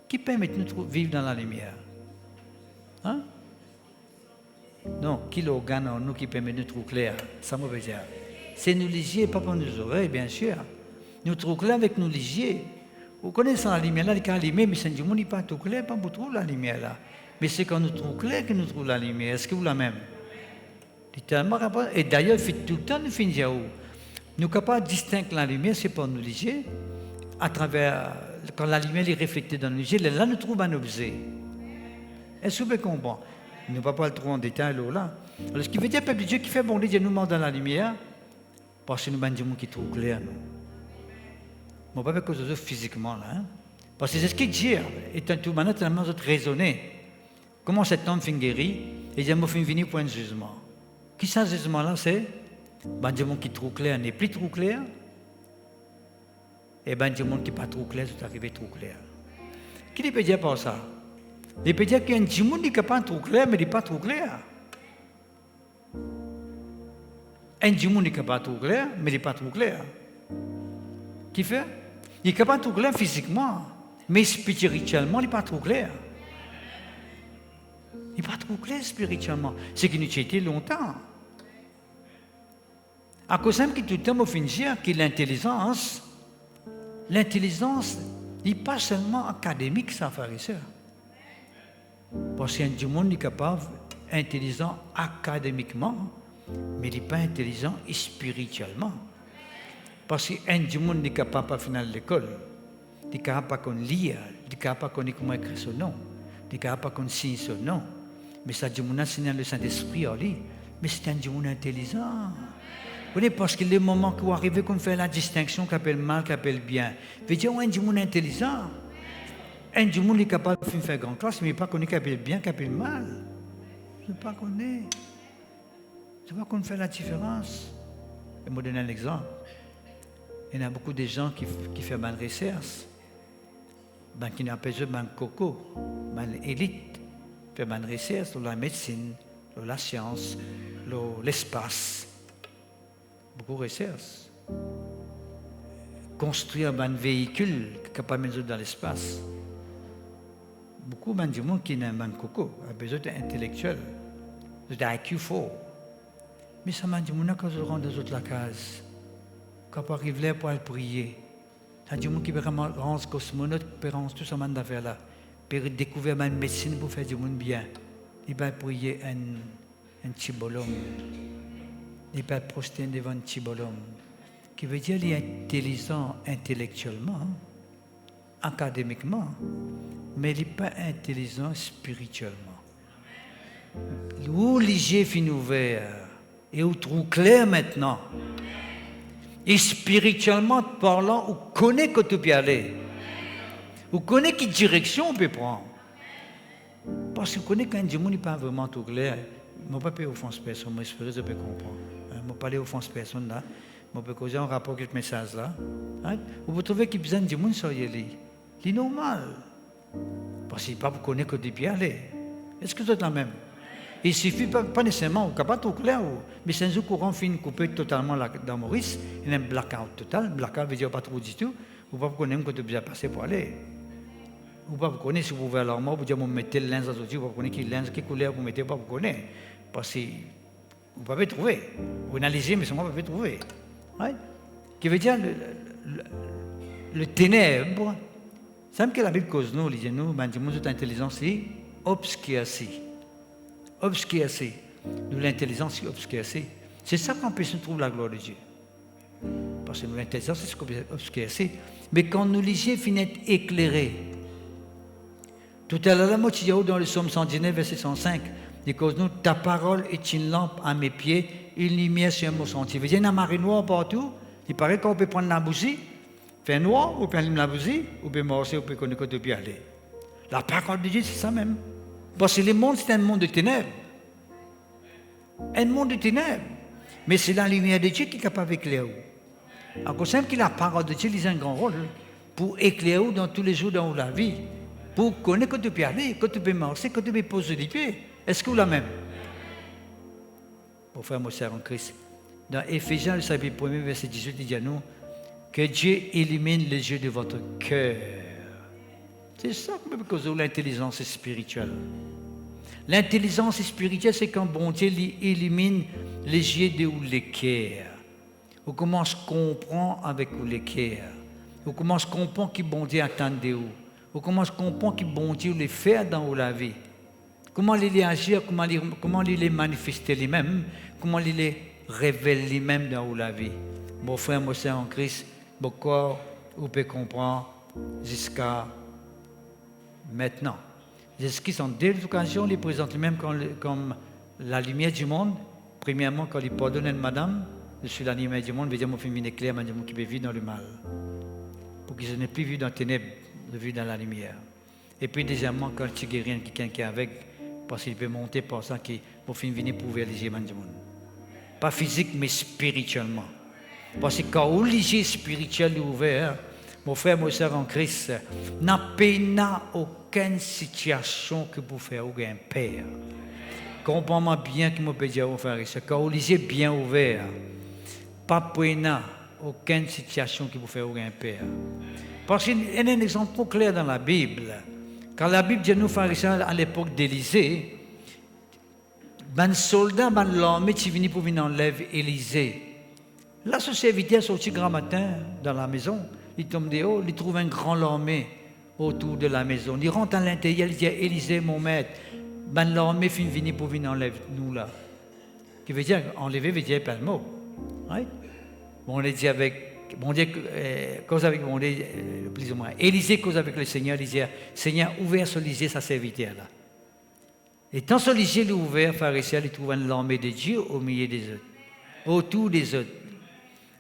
C: Qui permet de nous vivre dans la lumière? Hein? Non, qui l'organe en nous qui permet de nous trouver clair? Ça me veut dire. C'est nous les yeux, pas pour nos oreilles, bien sûr. Nous trouvons clair avec nos lisiers. Vous connaissez la lumière là, les cas allumés, mais c'est du monde n'est pas tout clair, pas pour trouver la lumière là. Mais c'est quand nous trouvons clair que nous trouvons la lumière. Est-ce que vous la même? Et d'ailleurs, tout le temps, nous finissons où? Nous sommes capables de distinguer la lumière, c'est pas nous lisiers. À travers, quand la lumière est reflétée dans nos yeux, là nous trouvons un objet. Est-ce que vous comprenez? Nous ne pouvons pas le trouver en détail là. Alors, ce qui veut dire, peuple de Dieu qui fait bon Dieu nous montre dans la lumière, parce que nous avons des gens qui trouvent clair. Nous ne pas faire cause de physiquement là. Parce que c'est ce qui Dieu est un tout maintenant tellement raisonné. Comment cet homme finit guéri et il a fini pour un jugement. Qui ça, ce jugement là, c'est? Ben, des gens qui trouvent clair n'est plus trop clair. Et ben, des gens qui pas trop clair, c'est arrivé trop clair. Qui peut dire par ça? Il peut dire qu'il y a un petit monde qui n'est pas trop clair, mais il n'est pas trop clair. Un petit monde qui n'est pas trop clair, mais il n'est pas trop clair. Qui fait? Il n'est pas trop clair physiquement, mais spirituellement, il n'est pas trop clair. Il n'est pas trop clair spirituellement. C'est qu'il nous a été longtemps. À cause de tout le temps, on finit dire que l'intelligence n'est pas seulement académique, ça, frères et sœurs. Parce qu'il y a du monde qui est capable, intelligent académiquement, mais il n'est pas intelligent spirituellement. Parce qu'il y a du monde qui est capable de finir l'école, il est capable de lire, il est capable de connaître comment écrire son nom, il est capable de signer son nom. Mais ça, du monde a signé le Saint-Esprit en lui, mais c'est un du monde intelligent. Vous voyez, parce que les moments qui vont arriver, qu'on fait la distinction, qu'on appelle mal, qu'on appelle bien. Veut dire, un du monde intelligent. Un du monde est capable de faire grande classe, mais il n'est pas connu qu'il appelle bien, qu'il appelle mal. Je ne sais pas qu'on est. Je ne sais pas qu'on fait la différence. Je vais vous donner un exemple. Il y a beaucoup de gens qui font mal recherche. Ben, qui n'ont pas besoin de coco, mal élite. Fait mal recherche sur la médecine, sur la science, sur l'espace. Beaucoup de recherche. Construire un véhicule capable de mettre dans l'espace. Beaucoup de monde qui n'a pas de coco, a besoin d'intellectuel, d'IQ fort. Mais ça m'a dit, quand je rentre dans la case, quand on arrive là pour aller prier, ça dit, qui peut vraiment rendre cosmonaute, peut rendre tout ce monde d'affaires là, peut découvrir une médecine pour faire du monde bien. Il va prier un petit bonhomme. Il va prosterner devant un petit bonhomme. Qui veut dire qu'il est intelligent intellectuellement, académiquement, mais il n'est pas intelligent spirituellement. Où les yeux sont ouverts et où trou clair maintenant. Et spirituellement parlant, on connaît que tu peux aller. On connaît quelle direction on peut prendre. Parce qu'on connaît quand Dieu n'est pas vraiment tout clair. Je ne peux pas offenser personne, mais j'espère que je peux comprendre. Je ne peux pas offenser personne là. Je peux causer un rapport avec ce message là. Vous pouvez trouver qu'il y a besoin de Dieu sur lui. C'est normal. Parce qu'il ne peut pas connaître que tu peux aller. Est-ce que c'est la même? Il suffit pas nécessairement, on n'est pas tout clair, mais c'est un courant fin coupé totalement dans Maurice, il y a un blackout total. Blackout veut dire pas trop du tout. Vous ne pouvez pas connaître que tu peux passer pour aller. Vous ne pouvez pas connaître si vous ouvrez l'armoire, vous dites, vous mettez le linge à l'autre, vous ne pouvez pas connaître quelle linge, quelle couleur vous mettez, vous ne pouvez pas connaître. Parce que vous ne pouvez pas trouver. Vous analysez, mais seulement vous ne pouvez pas trouver. Ouais? Qui veut dire le ténèbre, c'est que la Bible cause nous, les nous, notre intelligence est obscurcie. Obscurcie. Nous, l'intelligence est obscurcie. C'est ça qu'on peut se trouver la gloire de Dieu. Parce que nous, l'intelligence, c'est ce qu'on peut obscurcie. Mais quand nous lisons, finissent éclairés. Tout à l'heure, la moitié dans le psaume 119, verset 105, dit que nous, ta parole est une lampe à mes pieds, une lumière sur mon sentier. Vous voyez, il y a une marée noire partout. Il paraît qu'on peut prendre la bougie, faire noir, ou peut allumer la bougie, ou peut marcher, ou peut connaître que tu peux aller. La parole de Dieu, c'est ça même. Parce que le monde, c'est un monde de ténèbres. Un monde de ténèbres. Mais c'est la lumière de Dieu qui est capable d'éclairer. À cause que la parole de Dieu a un grand rôle pour éclairer dans tous les jours dans la vie. Pour connaître que tu peux aller, que tu peux marcher, que tu peux poser des pieds. Est-ce que vous la même? Pour faire mon sœur en Christ. Dans Éphésiens, le chapitre 1, verset 18, il dit à nous que Dieu illumine les yeux de votre cœur. C'est ça que peut causer l'intelligence spirituelle. L'intelligence spirituelle, c'est quand bon Dieu illumine les yeux de les cœurs. Ou commence à comprendre avec les cœurs. Ou commence à comprendre qui bon Dieu attend de vous. Ou commence à comprendre qui bon Dieu les fait dans la vie. Comment il les agir, comment il les manifester lui-même, comment il les révèle lui-même dans la vie. Mon frère, mon sœur en Christ, mon corps, vous pouvez comprendre jusqu'à maintenant. Jésus sont dès l'occasion, il présente lui-même comme la lumière du monde. Premièrement, quand il pardonne une madame, je suis la lumière du monde, il veut dire, mon fils est clair, mon qui peut vivre dans le mal. Pour qu'ils ne plus vivre dans les ténèbres, de vivre dans la lumière. Et puis, deuxièmement, quand tu guéris quelqu'un qui est avec, parce qu'il peut monter par ça, que mon fils vient pour ouvrir les yeux du monde. Pas physique, mais spirituellement. Parce que quand on lit spirituel ouvert, mon frère, mon soeur en Christ, n'a pas aucune situation que vous faire un père. Comprends-moi bien que je peux dire aux frères et sœurs, quand on lit bien ouvert, pas aucune situation qui vous fait un père. Parce qu'il y a un exemple trop clair dans la Bible. Quand la Bible dit nous frères et sœurs à l'époque d'Élisée, un soldat, l'armée qui venait pour venir enlever Élisée. Là, ce serviteur sorti grand matin dans la maison. Il tombe dehors, il trouve un grand l'armée autour de la maison. Il rentre à l'intérieur, il dit Élisée, mon maître, l'armée fin venir pour venir enlever nous là. Qui veut dire enlever veut dire pas le mot. Right? Bon, on est dit avec, bon Dieu, cause avec bon Dieu, plus ou moins. Élisée cause avec le Seigneur, il dit Seigneur, ouvert sur Élisée sa serviteur là. Et tant que Élisée l'a ouvert, pharisien, il trouve une l'armée de Dieu au milieu des autres, autour des autres.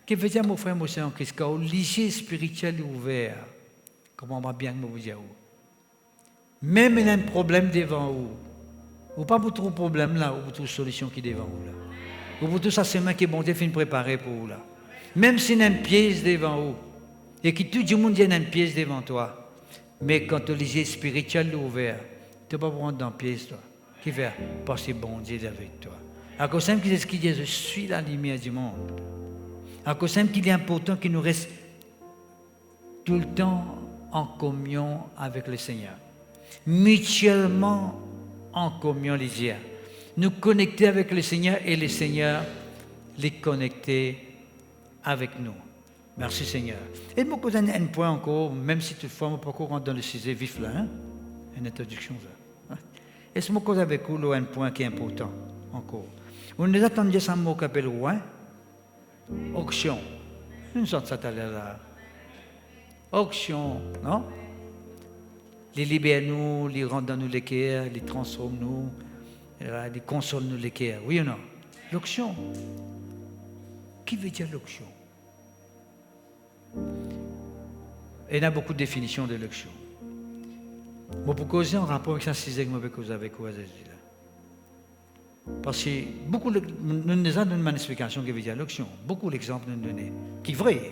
C: Qui veut dire, mon frère, mon Seigneur en Christ, quand l'Église spirituelle est ouverte, comment on va bien vous dire, même il y a un problème devant vous, ou pas pour tout problème là, ou pour toute solution qui est devant vous là, ou pour tout ça, c'est moi qui est bon Dieu fait préparer pour vous là. Même s'il y a une pièce devant vous, et que tout le monde a une pièce devant toi, mais quand l'Église spirituelle est ouverte, tu ne peux pas prendre dans la pièce, toi. Qui fait parce que bon Dieu est avec toi. À cause de ce qu'il dit, je suis la lumière du monde. À cause qu'il est important qu'il nous reste tout le temps en communion avec le Seigneur. Mutuellement en communion, les dieux. Nous connecter avec le Seigneur et le Seigneur les connecter avec nous. Merci Seigneur. Et je me pose un point encore, même si toutefois, je ne peux pas rentrer dans le sujet vif là, hein? Une introduction ça. Et je me pose avec vous un point qui est important encore. On nous attendait ça mot qui appelle roi. Auction. Une sorte ça là. Auction, non? Les libère nous, les rendent dans nous les cœurs, les transforment nous, les consolent nous les cœurs. Oui ou non? L'auction. Qui veut dire l'auction? Il y a beaucoup de définitions de l'auction. Bon, pour causer en rapport avec ça, c'est ce que je vais causer avec vous. Parce que beaucoup nous avons une explication qui veut dire l'auction. Beaucoup d'exemples nous donnent, qui est vrai.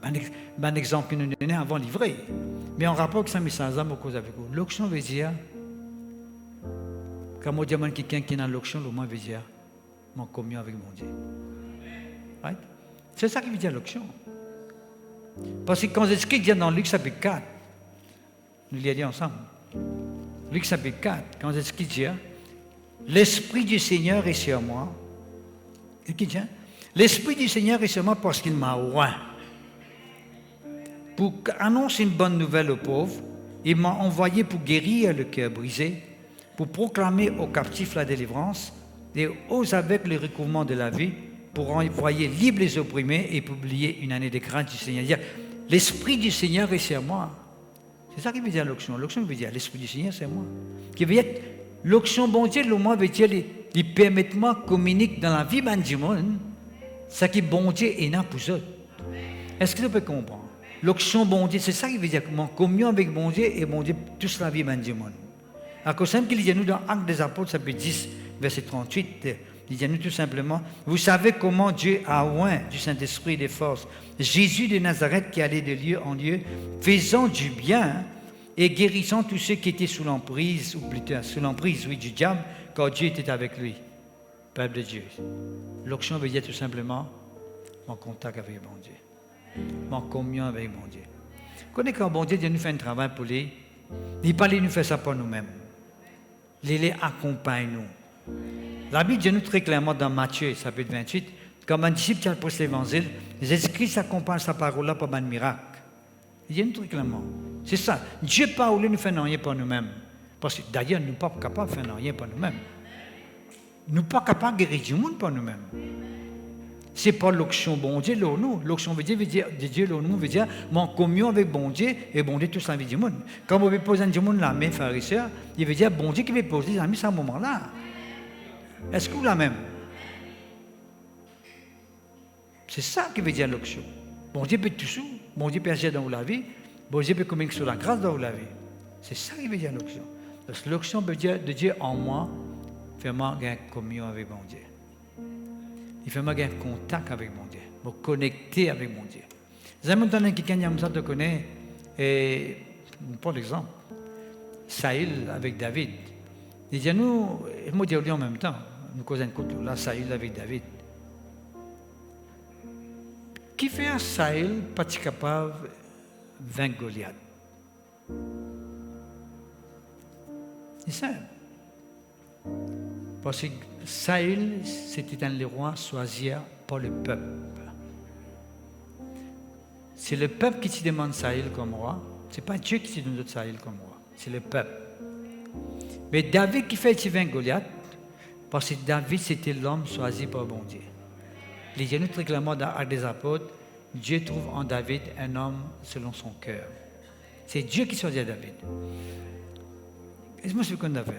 C: Un exemple que nous donnons avant est vrai. Mais en rapport avec ça, je vais causer avec vous. L'auction veut dire, quand on dit à quelqu'un qui est dans l'auction, le moins veut dire, mon communion avec mon Dieu. Right? C'est ça qui veut dire l'auction. Parce que quand c'est ce qu'il dit dans Luc chapitre 4, nous l'avons dit ensemble. Luc chapitre 4, quand c'est ce qu'il dit, l'Esprit du Seigneur est sur moi. Et qui dit, l'Esprit du Seigneur est sur moi parce qu'il m'a oint. Pour annoncer une bonne nouvelle aux pauvres, il m'a envoyé pour guérir le cœur brisé, pour proclamer aux captifs la délivrance, et aux aveugles le recouvrement de la vie, pour envoyer libres les opprimés et publier une année de grâce du Seigneur. Dire, l'Esprit du Seigneur est sur moi. C'est ça qui veut dire l'onction. L'onction veut dire l'Esprit du Seigneur, c'est moi. Qui veut dire l'onction bon Dieu, le moins veut dire il permet moi de communiquer dans la vie du monde, ce qui bon Dieu est là pour eux. Est-ce que vous pouvez comprendre? L'onction bon Dieu, c'est ça qui veut dire comment communion avec bon Dieu et bon Dieu toute la vie du monde. À cause de qu'il dit nous dans Actes des Apôtres, chapitre 10, verset 38. Il dit à nous tout simplement, vous savez comment Dieu a oint du Saint-Esprit des forces Jésus de Nazareth qui allait de lieu en lieu, faisant du bien et guérissant tous ceux qui étaient sous l'emprise, ou plutôt sous l'emprise, oui, du diable, quand Dieu était avec lui, peuple de Dieu. L'onction veut dire tout simplement mon contact avec mon Dieu, mon communion avec mon Dieu. Vous connaissez quand bon Dieu nous fait un travail pour lui, il parle nous fait ça pour nous-mêmes. Il les accompagne nous. La Bible dit nous très clairement dans Matthieu, chapitre 28, Comme un disciple qui a posté l'évangile, Jésus-Christ accompagne sa parole-là par un miracle. Il y a un truc clairement. C'est ça. Dieu n'a pas voulu nous faire rien pour nous-mêmes. Parce que d'ailleurs, nous ne sommes pas capables de faire rien pour nous-mêmes. Nous ne sommes pas capables de guérir du monde pour nous-mêmes. Ce n'est pas l'onction bon Dieu, nous. L'onction veut dire, de Dieu, nous veut dire, mon communion avec bon Dieu et bon Dieu toute la vie du monde. Quand vous posez du monde la main, frères et sœurs, il veut dire, bon Dieu qui veut poser les amis à ce moment-là. Est-ce que vous la même? C'est ça qui veut dire l'onction. Bon Dieu peut tout sous, bon Dieu peut agir dans la vie, bon Dieu peut communiquer sur la grâce dans la vie. C'est ça qui veut dire l'onction. Parce que l'onction veut dire de Dieu en moi, faire-moi une communion avec bon Dieu. Il fait un contact avec mon Dieu, me connecter avec mon Dieu. Vous avez entendu quelqu'un qui te connaît, et pour l'exemple, Saül avec David. Il dit, nous, moi je dis en même temps, nous causons un coup là, Saül avec David. Qui fait un Saül pas capable de vaincre Goliath? C'est ça. Parce que Saül, c'était un roi choisi par le peuple. C'est le peuple qui te demande Saül comme roi. Ce n'est pas Dieu qui te demande Saül comme roi. C'est le peuple. Mais David qui fait vaincre Goliath, parce que David, c'était l'homme choisi par bon Dieu. Les gens très clairement dans l'Acte des Apôtres, Dieu trouve en David un homme selon son cœur. C'est Dieu qui choisit David. Et je me suis qu'on a fait.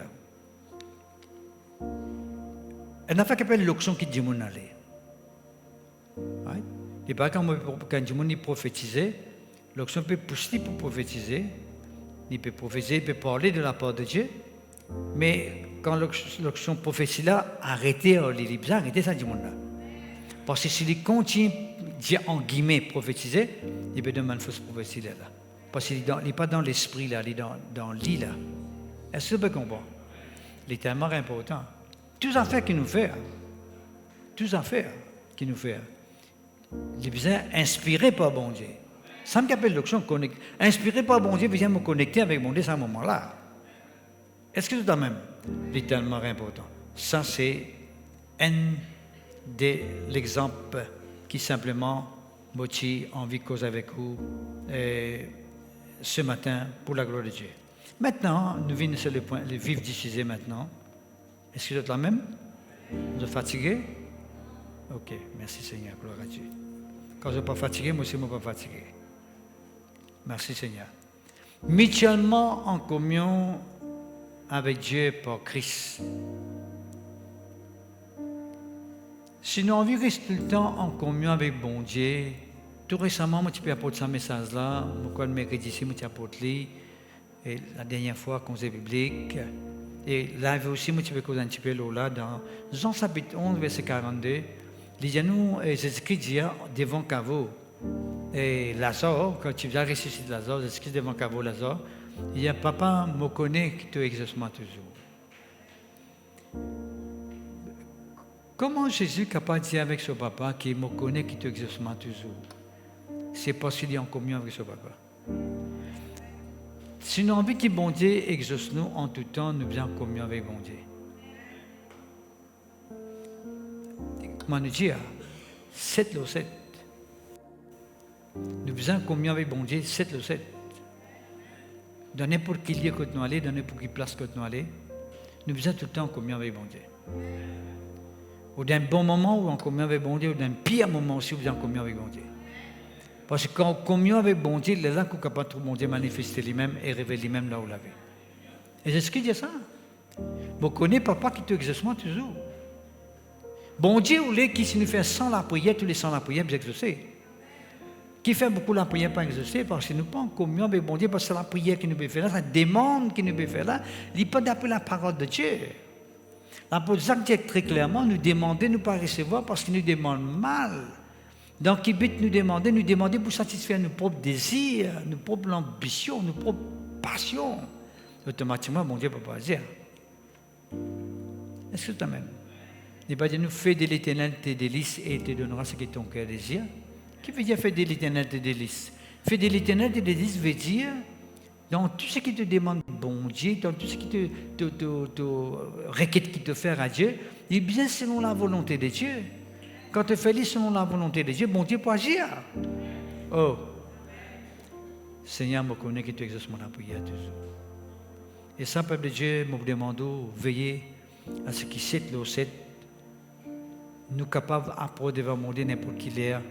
C: Un affaire qui s'appelle l'onction qui dit mon aller. Et pas quand il prophétisait, l'onction peut pousser pour prophétiser, il peut prophétiser, il peut parler de la part de Dieu, mais quand l'onction prophétie là, arrêtez ça du monde là. Parce que s'il continue, dire en guillemets prophétiser, il peut demander une fausse prophétie là. Parce qu'il n'est pas dans l'esprit là, il est dans l'île là. Est-ce que vous pouvez comprendre? Il est tellement important. Toutes affaires qu'il nous fait, il est besoin inspiré par bon Dieu. Ça me rappelle l'option connecter. Inspiré par bon Dieu, vient me connecter avec bon Dieu à ce moment-là. Est-ce que c'est quand même? Il est tellement important. Ça, c'est un de l'exemple qui simplement motive envie de causer avec vous ce matin pour la gloire de Dieu. Maintenant, nous venons sur le point, le vif du sujet maintenant. Est-ce que vous êtes là même? Vous êtes fatigué? Ok, merci Seigneur, gloire à Dieu. Quand je ne suis pas fatigué, moi aussi je ne suis pas fatigué. Merci Seigneur. Mutuellement en communion avec Dieu par Christ. Si nous avons rester tout le temps en communion avec bon Dieu, tout récemment, moi, tu peux apporter ce message-là. Moi, le mercredi ici, moi, tu apportes et la dernière fois, conseil biblique. Et là aussi, moi, tu peux causer un petit peu là, dans Jean chapitre 11, verset 42. Les gens, Jésus-Christ dit devant Cavo. Et Lazare, quand tu viens ressusciter Lazare, Jésus-Christ devant Cavo, Lazare, il dit, papa me connaît qui te exaucement toujours. Comment Jésus est capable de dire avec son papa qu'il me connaît qui te exaucement toujours? C'est parce qu'il est en communion avec son papa. Si nous avons envie que bon Dieu exauce nous en tout temps, nous sommes en communion avec bon Dieu. Comment nous dire? 7 le 7. Nous sommes en communion avec bon Dieu, 7 le 7. Dans n'importe quel lieu que nous allons, dans n'importe quelle place que nous allons, nous sommes tout le temps en communion avec bon Dieu. Ou d'un bon moment ou en communion avec bon Dieu, ou d'un pire moment aussi, vous êtes en communion avec bon Dieu. Parce que quand on communion avec bon Dieu, il est là qu'on est capable de trouver bon Dieu manifester lui-même et révéler lui-même là où il est. Et c'est ce qu'il dit ça. Vous connaissez papa qui te exaucement toujours. Bon Dieu, ou les qui nous fait sans la prière, tous les sans la prière, vous exaucez. Qui fait beaucoup la prière, pas exaucé, parce que nous ne sommes pas en communion avec bon Dieu, parce que c'est la prière qui nous peut faire là, c'est la demande qui nous peut faire là, il n'est pas d'après la parole de Dieu. L'apôtre Jacques dit très clairement, nous demander, nous ne pas recevoir parce qu'il nous demande mal. Donc, il veut nous demander pour satisfaire nos propres désirs, nos propres ambitions, nos propres passions. Automatiquement, bon Dieu ne peut pas dire. Est-ce que tu t'amènes? Il va dire, nous fais de l'Éternel tes délices et il te donnera ce que ton cœur désire. Qui veut dire fais de l'Éternel tes délices? Fais de l'Éternel tes délices veut dire, dans tout ce qui te demande bon Dieu, dans tout ce qui te requête qui te fait à Dieu, et bien selon la volonté de Dieu. quand tu fais selon la volonté de Dieu, bon Dieu peut agir. Oh, Seigneur, me connais que tu exauces mon prière toujours. Et ça, peuple de Dieu, me demande veiller à ce qui sait le sait, nous capables d'apprendre devant mon Dieu n'importe qui l'air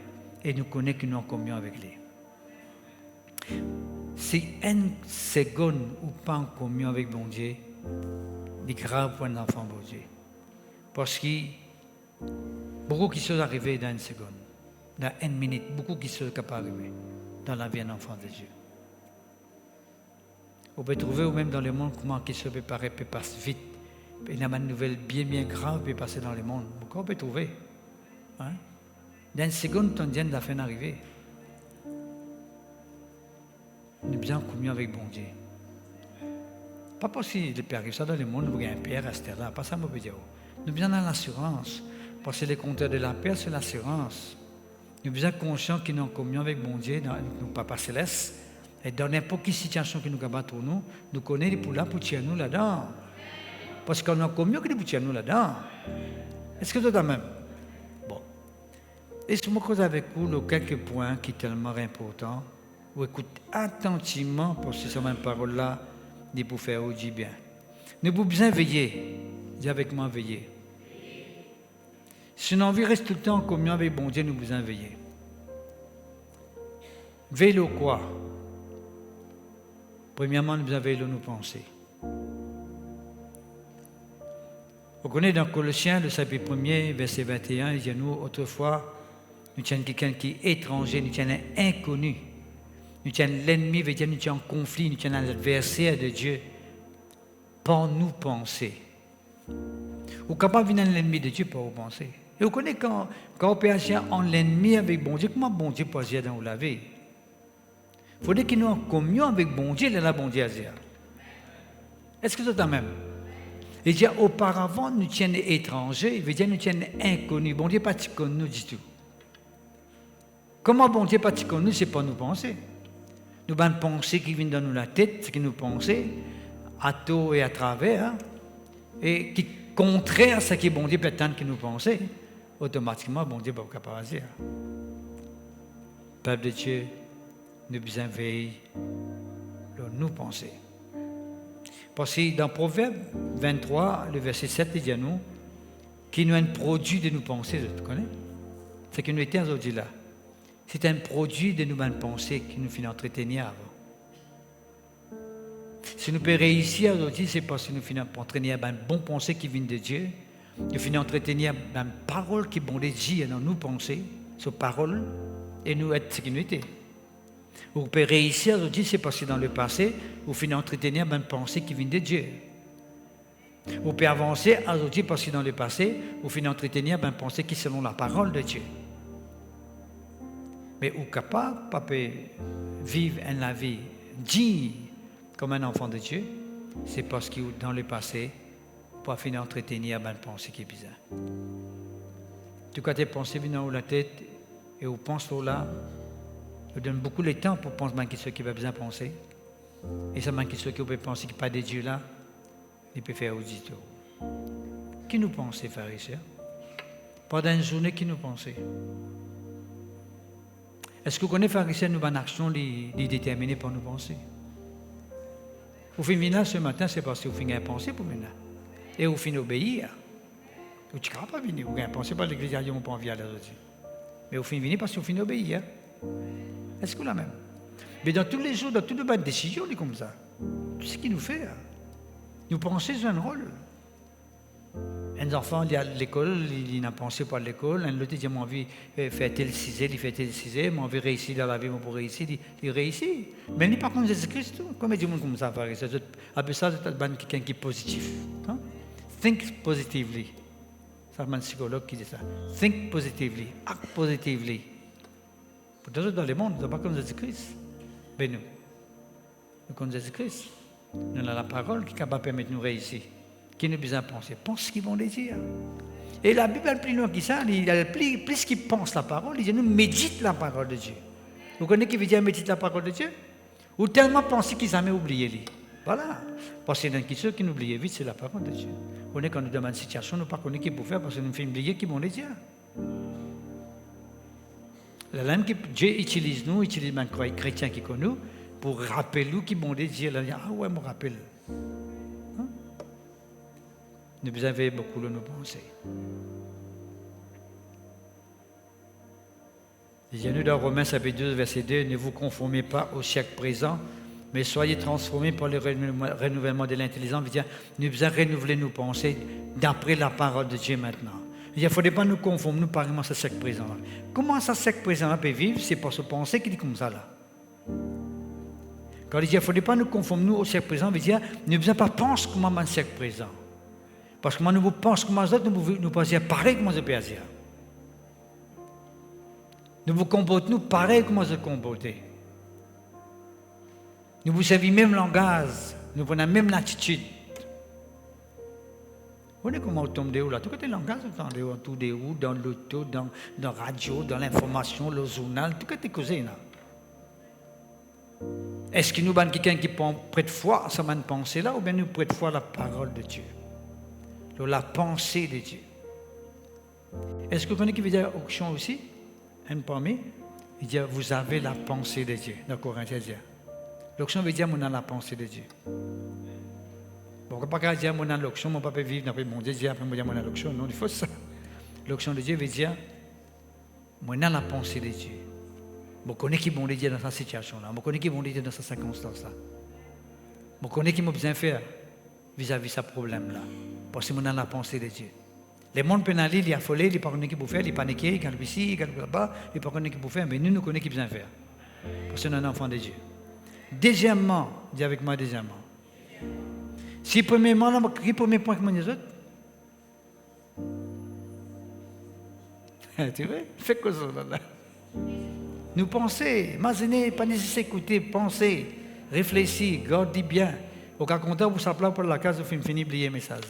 C: et nous connaître que nous en communion avec lui. Si une seconde ou pas en communion avec mon Dieu, c'est grave pour un enfant de Dieu. Parce que beaucoup qui sont arrivés dans une seconde, dans une minute, beaucoup qui sont capables d'arriver dans la vie d'un enfant de Dieu. On peut trouver, ou même dans le monde, comment qui se prépare peut passer vite. Il y a une nouvelle bien grave qui peut passer dans le monde. Pourquoi on peut trouver? Hein? Dans une seconde, ton Dieu l'a fait arriver. Nous bien communion avec bon Dieu. Pas parce qu'il peut arriver ça dans le monde, nous avons un père à ce là. Pas ça, je peux dire. Nous bien dans l'assurance. Parce que le compteur de la paix, c'est l'assurance. Nous bien conscients qu'il est en communion avec bon Dieu, nos papas célestes. Et dans n'importe quelle situation que nous avons pour nous, nous connaissons pour là, pour tirer nous là-dedans. Parce qu'on a communion que pour tirer nous là-dedans. Est-ce que tu as même? Bon. Et je me cause avec vous quelques points qui sont tellement importants. Vous écoutez attentivement parce que ces mêmes paroles-là, nous pour faire du bien. Nous pouvons bien veiller. Dis avec moi, veiller. Si l'envie reste tout le temps en communion avec bon Dieu, nous pouvons veiller. Veiller au quoi? Premièrement, nous devons veiller nos pensées. On connaît dans Colossiens, le chapitre 1er, verset 21, il dit à nous, autrefois, nous tiens quelqu'un qui est étranger, nous tiens un inconnu. Nous tiens l'ennemi, veut dire nous tiens en conflit, nous tiens un adversaire de Dieu. Pour nous penser. Ou capable de venir l'ennemi de Dieu pour vous penser. Et vous connaissez quand on peut agir en l'ennemi avec bon Dieu, comment bon Dieu peut agir dans la vie? Il faudrait qu'il nous en communion avec bon Dieu, là, bon Dieu agir. Est-ce que c'est ça même? Il dit auparavant, nous tiens étrangers, il veut dire nous tiens inconnus. Bon Dieu n'est pas connu nous du tout. Comment bon Dieu n'est pas connu nous, c'est pas nous penser. Nous avons une pensée qui vient dans nous la tête, ce que nous pensons, à tôt et à travers, hein, et qui contraire à ce que bon Dieu peut attendre que nous pensons, automatiquement, bon Dieu va capable d'agir. Peuple de Dieu, nous devons veiller, nous penser. Parce que dans Proverbe 23, le verset 7, il dit à nous, qu'il nous a un produit de nous penser, tu connais? C'est que nous étions aujourd'hui là. C'est un produit de nous-mêmes pensées qui nous fait entretenir avant. Si nous pouvons réussir aujourd'hui, c'est parce que nous finissons par entraîner une bonne pensée qui vient de Dieu. Nous finissons entretenir une parole qui bon de Dieu dans nos pensées, cette parole, et nous être ce qui nous était. Vous pouvez réussir aujourd'hui, c'est parce que dans le passé, vous finissez entretenir une pensée qui vient de Dieu. Vous pouvez avancer aujourd'hui parce que dans le passé, vous finissez entretenir une pensée qui est selon la parole de Dieu. Mais vous êtes capable de vivre une vie digne comme un enfant de Dieu, c'est parce que dans le passé, vous pouvez finir entretenir une pensée qui est bizarre. En tout cas, tes pensées viennent dans la tête et vous pensez là, vous donne beaucoup de temps pour penser à ce qui va bien penser. Et ça manque ceux qui peuvent penser qu'il n'y a pas de Dieu là, il peut faire auditeur. Qui nous pensez, frères et sœurs? Pendant une journée, qui nous pensez? Est-ce que vous connaissez, frères et sœurs, nous avons une action déterminée pour nous penser? Vous finissez là ce matin, c'est parce que vous finissez à penser pour venir. Et vous finissez à obéir. Vous ne pouvez pas venir, vous ne pensez pas à l'église, vous n'avez pas envie d'aller aujourd'hui. Mais vous finissez parce que vous finissez à obéir. Est-ce que vous la même? Mais dans tous les jours, dans toutes les bonnes décisions, on est comme ça. Tout ce qu'il nous fait, nous pensons sur un rôle. Un enfant, il est à l'école, il n'a pensé pas à l'école. Un autre dit, j'ai envie de faire tel cisé, il fait tel cisé, j'ai envie de réussir dans la vie, pour réussir, il réussit. Mais il n'est pas comme Jésus-Christ. Comment dit-on comme ça, frère? Après ça, c'est quelqu'un qui est positif. Hein? Think positively. C'est un psychologue qui dit ça. Think positively, act positively. Pour d'autres dans le monde, ce n'est pas comme Jésus-Christ. Mais nous comme Jésus-Christ. Nous avons la parole qui est capable de permettre de nous réussir. Qui nous besoin de penser. Pense ce qu'ils vont les dire. Et la Bible, elle est plus loin que ça. Plus qu'ils pensent la parole, ils disent, nous médite la parole de Dieu. Vous connaissez qui veut dire médite la parole de Dieu? Ou tellement penser qu'ils n'ont jamais oublié. Voilà. Parce que dans ceux qui nous oublient vite, c'est la parole de Dieu. On est quand nous demandons une situation, nous ne connaissons pas qui pour faire parce que nous faisons oublier qui vont les dire. La langue que Dieu utilise nous, utilise même les chrétiens qui connaissent nous, pour rappeler nous qui bon Dieu. Ah ouais, me rappelle. Hein? Nous avons beaucoup de nos pensées. Il y a nous dans Romains chapitre 2, verset 2, ne vous conformez pas au siècle présent, mais soyez transformés par le renouvellement de l'intelligence. Nous devons renouveler nos pensées d'après la parole de Dieu maintenant. Il ne faudrait pas nous conformer nous par ce siècle présent. Comment ce siècle présent peut vivre? C'est par ce pensée qui dit comme ça là. Quand il dit qu'il ne faudrait pas nous conformer nous au siècle présent, il veut dire nous ne devons pas penser comme le siècle présent. Parce que nous pensons comme les autres, nous pensons pareil comme les autres. Nous vous comportons pareil comme nous comporter. Nous vous savons le même langage, nous avons la même attitude. Vous voyez comment on tombe de où là? Tout côté langage, on tombe de où? Tout de où? Dans l'auto, dans la radio, dans l'information, le journal, tout côté causé là. Est-ce que nous avons quelqu'un qui prête foi à sa pensée là, ou bien nous prête foi à la parole de Dieu? La pensée de Dieu. Est-ce que vous connaissez qui veut dire auction aussi? Un parmi, il dit vous avez la pensée de Dieu. Dans Corinthiens, il dit. L'auction veut dire on a la pensée de Dieu. Bon, on ne peut pas dire on a l'auction, on ne peut pas vivre d'après mon Dieu, après on dire on a l'auction. Non, il faut ça. L'auction de Dieu veut dire on a la pensée de Dieu. On connaît qui bon Dieu dans cette situation-là. On connaît qui bon Dieu dans cette circonstance-là. On connaît qui m'a besoin de faire vis-à-vis de ce problème-là. Parce qu'on a la pensée de Dieu. Les mondes pénalisés, ils sont affolés, ils ne connaissent pas qui pour faire, ils paniquent, ils galopent ici, ils galopent là-bas, ils ne connaissent pas qui pour faire, mais nous connaissons qui besoin de faire. Parce qu'on est un enfant de Dieu. Deuxièmement, dis avec moi deuxièmement. Si premièrement, là, quel est le premier point que moi les autres? Tu vois? Fais quoi ça là? Nous penser, imaginez, pas nécessaire d'écouter, penser, réfléchir, gardez bien. Au cas contraire, vous s'appelez pour la case, vous finissez oublier le message.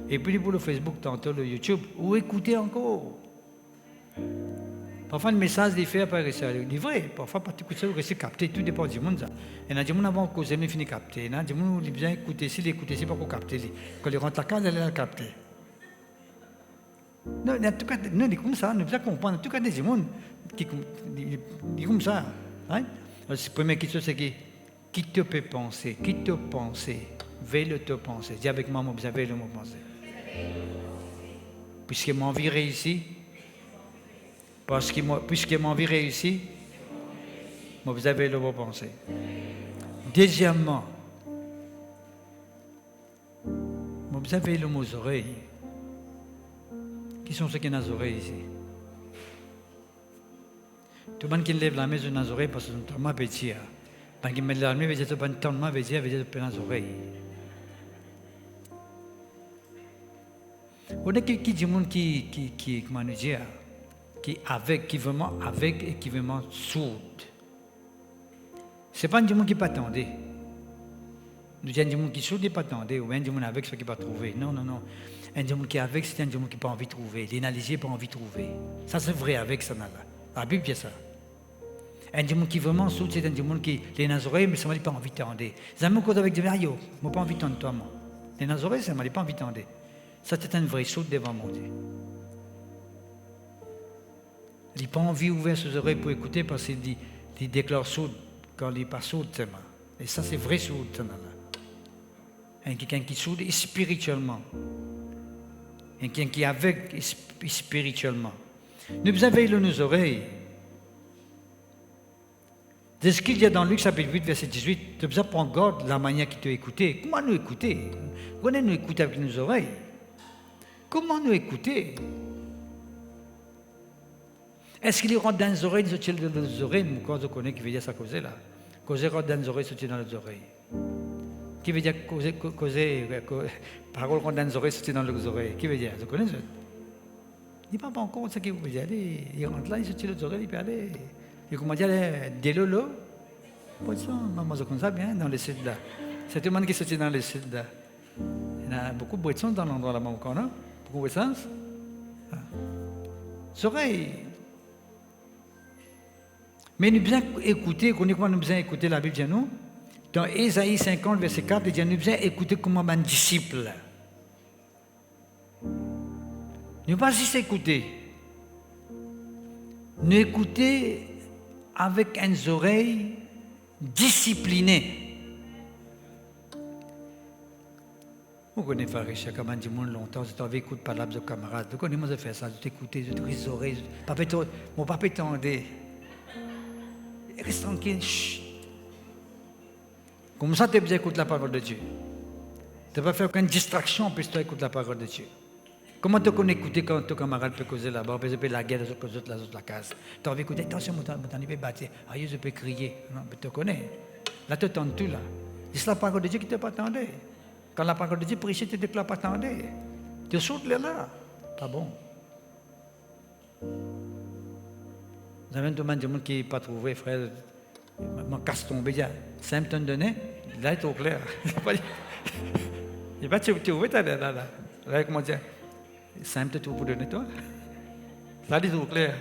C: Et puis pour le Facebook, tantôt le YouTube, ou écoutez encore. Parfois, le message des faits apparaît, il est vrai. Parfois, pas écouter ça, vous restez capté, tout dépend du monde. Il y a des gens qui ont causé, mais fini capté. Il y a des gens qui ont bien écouté, si l'écouter, c'est pas pour capter. Quand ils rentrent à la case, elle est capter. Non, en tout cas, nous, comme ça, nous devons comprendre. En tout cas, des gens qui sont comme ça. Hein? La première question, c'est qui te peut penser? Qui te pense? Veille te penser. Dis avec moi, vous avez le mot penser. Puisque mon vie réussit, puisque mon vie réussit, vous avez le mot penser. Deuxièmement, vous avez le mot oreilles. Qui sont ceux qui ont les oreilles ici? Tout le monde qui lève la main sur les oreilles parce que c'est un tellement petit. Quand il met la main, il veut dire que c'est un tellement petit, il veut dire que c'est les oreilles. On a qui dit monde qui comment dire, qui vraiment avec et qui vraiment sourd. C'est pas un monde qui pas attendre. Nous disons un monde qui sourd et pas attendre, ou un monde avec ce qui pas trouver. Non. Un monde qui est avec, c'est un monde qui pas envie de trouver. L'analysé pas envie de trouver. Ça c'est vrai avec ça là. La Bible dit ça. Un monde qui vraiment sourd, c'est un monde qui les nazoreilles, mais ça m'a pas envie de t'entendre. Ça me cause avec des varios, moi pas envie de t'entendre toi moi. Les nazoreilles, ça m'a pas envie de t'entendre. Ça c'est un vrai sourd devant mon Dieu. Il n'a pas envie d'ouvrir ses oreilles pour écouter parce qu'il déclare sourd quand il n'est pas sourd. Et ça, c'est vrai sourd. Quelqu'un qui est sourd spirituellement. Quelqu'un qui est avec spirituellement. Nous avons nos oreilles. C'est ce qu'il y a dans Luc chapitre 8, verset 18. Tu as besoin de prendre garde de la manière qu'il t'a écouté. Comment nous écouter? Comment nous écouter avec nos oreilles? Comment nous écouter? Est-ce qu'il rentre dans les oreilles, il sortit dans les oreilles? Moi, je connais qui veut dire ça causer là. Causer rentre dans les oreilles, sortir dans les oreilles. Qui veut dire causer, parole rentre dans les oreilles, sortir dans les oreilles. Qui veut dire? Je connais ça. Il ne pas encore ce qu'il veut dire. Il rentre là, il sortit dans les oreilles, il peut aller. Il commence à dire, des lolo. Pas ça, moi je connais ça bien dans les sites là. C'est tout le monde qui sortit dans les sites là. Il y a beaucoup de boissons dans l'endroit là-bas encore, non? Beaucoup de boissons. Les oreilles. Mais nous devons écouter, comment nous devons écouter la Bible de nous. Dans Ésaïe 50, verset 4, il dit nous devons écouter comme un disciple. Nous ne pas juste écouter. Nous écouter avec une oreille disciplinée. Vous connaissez Farisha, comme on dit longtemps, je t'avais écouté par de camarades. Vous connaissez, moi, je fais ça, je t'écoutais, je t'ouvrais les oreilles. Mon papa t'entendait. Reste tranquille, chut. Comme ça, tu as besoin d'écouter la parole de Dieu. Tu ne vas pas faire aucune distraction, puis tu écoutes la parole de Dieu. Comment tu connais écouter quand ton camarade peut causer là-bas, puis la guerre, les autres, la casse. Tu as envie d'écouter, attention, mon temps, il peut bâtir. Aïe, je peux crier. Non, mais tu connais. Là, tu entends tout, là. C'est la parole de Dieu qui ne pas attendait. Quand la parole de Dieu prêchait, tu ne pas attendait. Tu sautes là. Pas bon. Vous avez un demande de monde qui n'est pas trouvé, frère. Mon casse tombé, il y a 5 tonnes de nez. Là, il est au clair. Il va te trouver, là. Là, comment dire? 5 tonnes pour donner, toi. Là, il est au clair.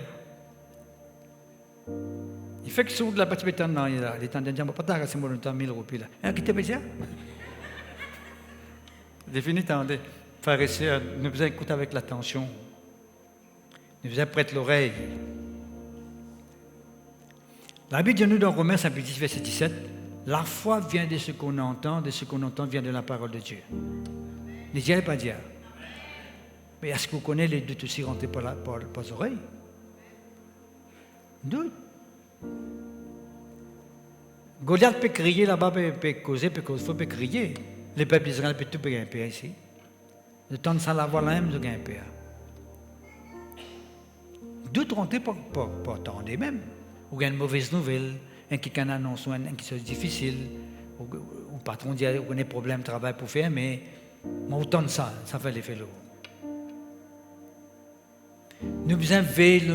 C: Il fait que sur la partie béton, non, il est en train de dire, pas tard, c'est mon temps, 1000 roupies, là. Qui te fait ça? Définitivement, frères et sœurs, nous devons écouter avec l'attention. Nous devons prêter l'oreille. La Bible dit nous dans Romains chapitre 10, verset 17, la foi vient de ce qu'on entend vient de la parole de Dieu. Ne dirait pas dire. Mais est-ce que vous connaissez les doutes aussi rentrés par les oreilles? Doute. Goliath peut crier là-bas, peut causer, peut crier. Le peuple d'Israël peut tout gagner ici. Le temps de ça, la voix là même, de gagner. Doute rentrés par attendre même. Ou il y a une mauvaise nouvelle, un qui en annonce, un qui est difficile, ou le patron dit qu'on a des problèmes de travail pour faire, mais autant de ça fait l'effet lourd. Nous devons veiller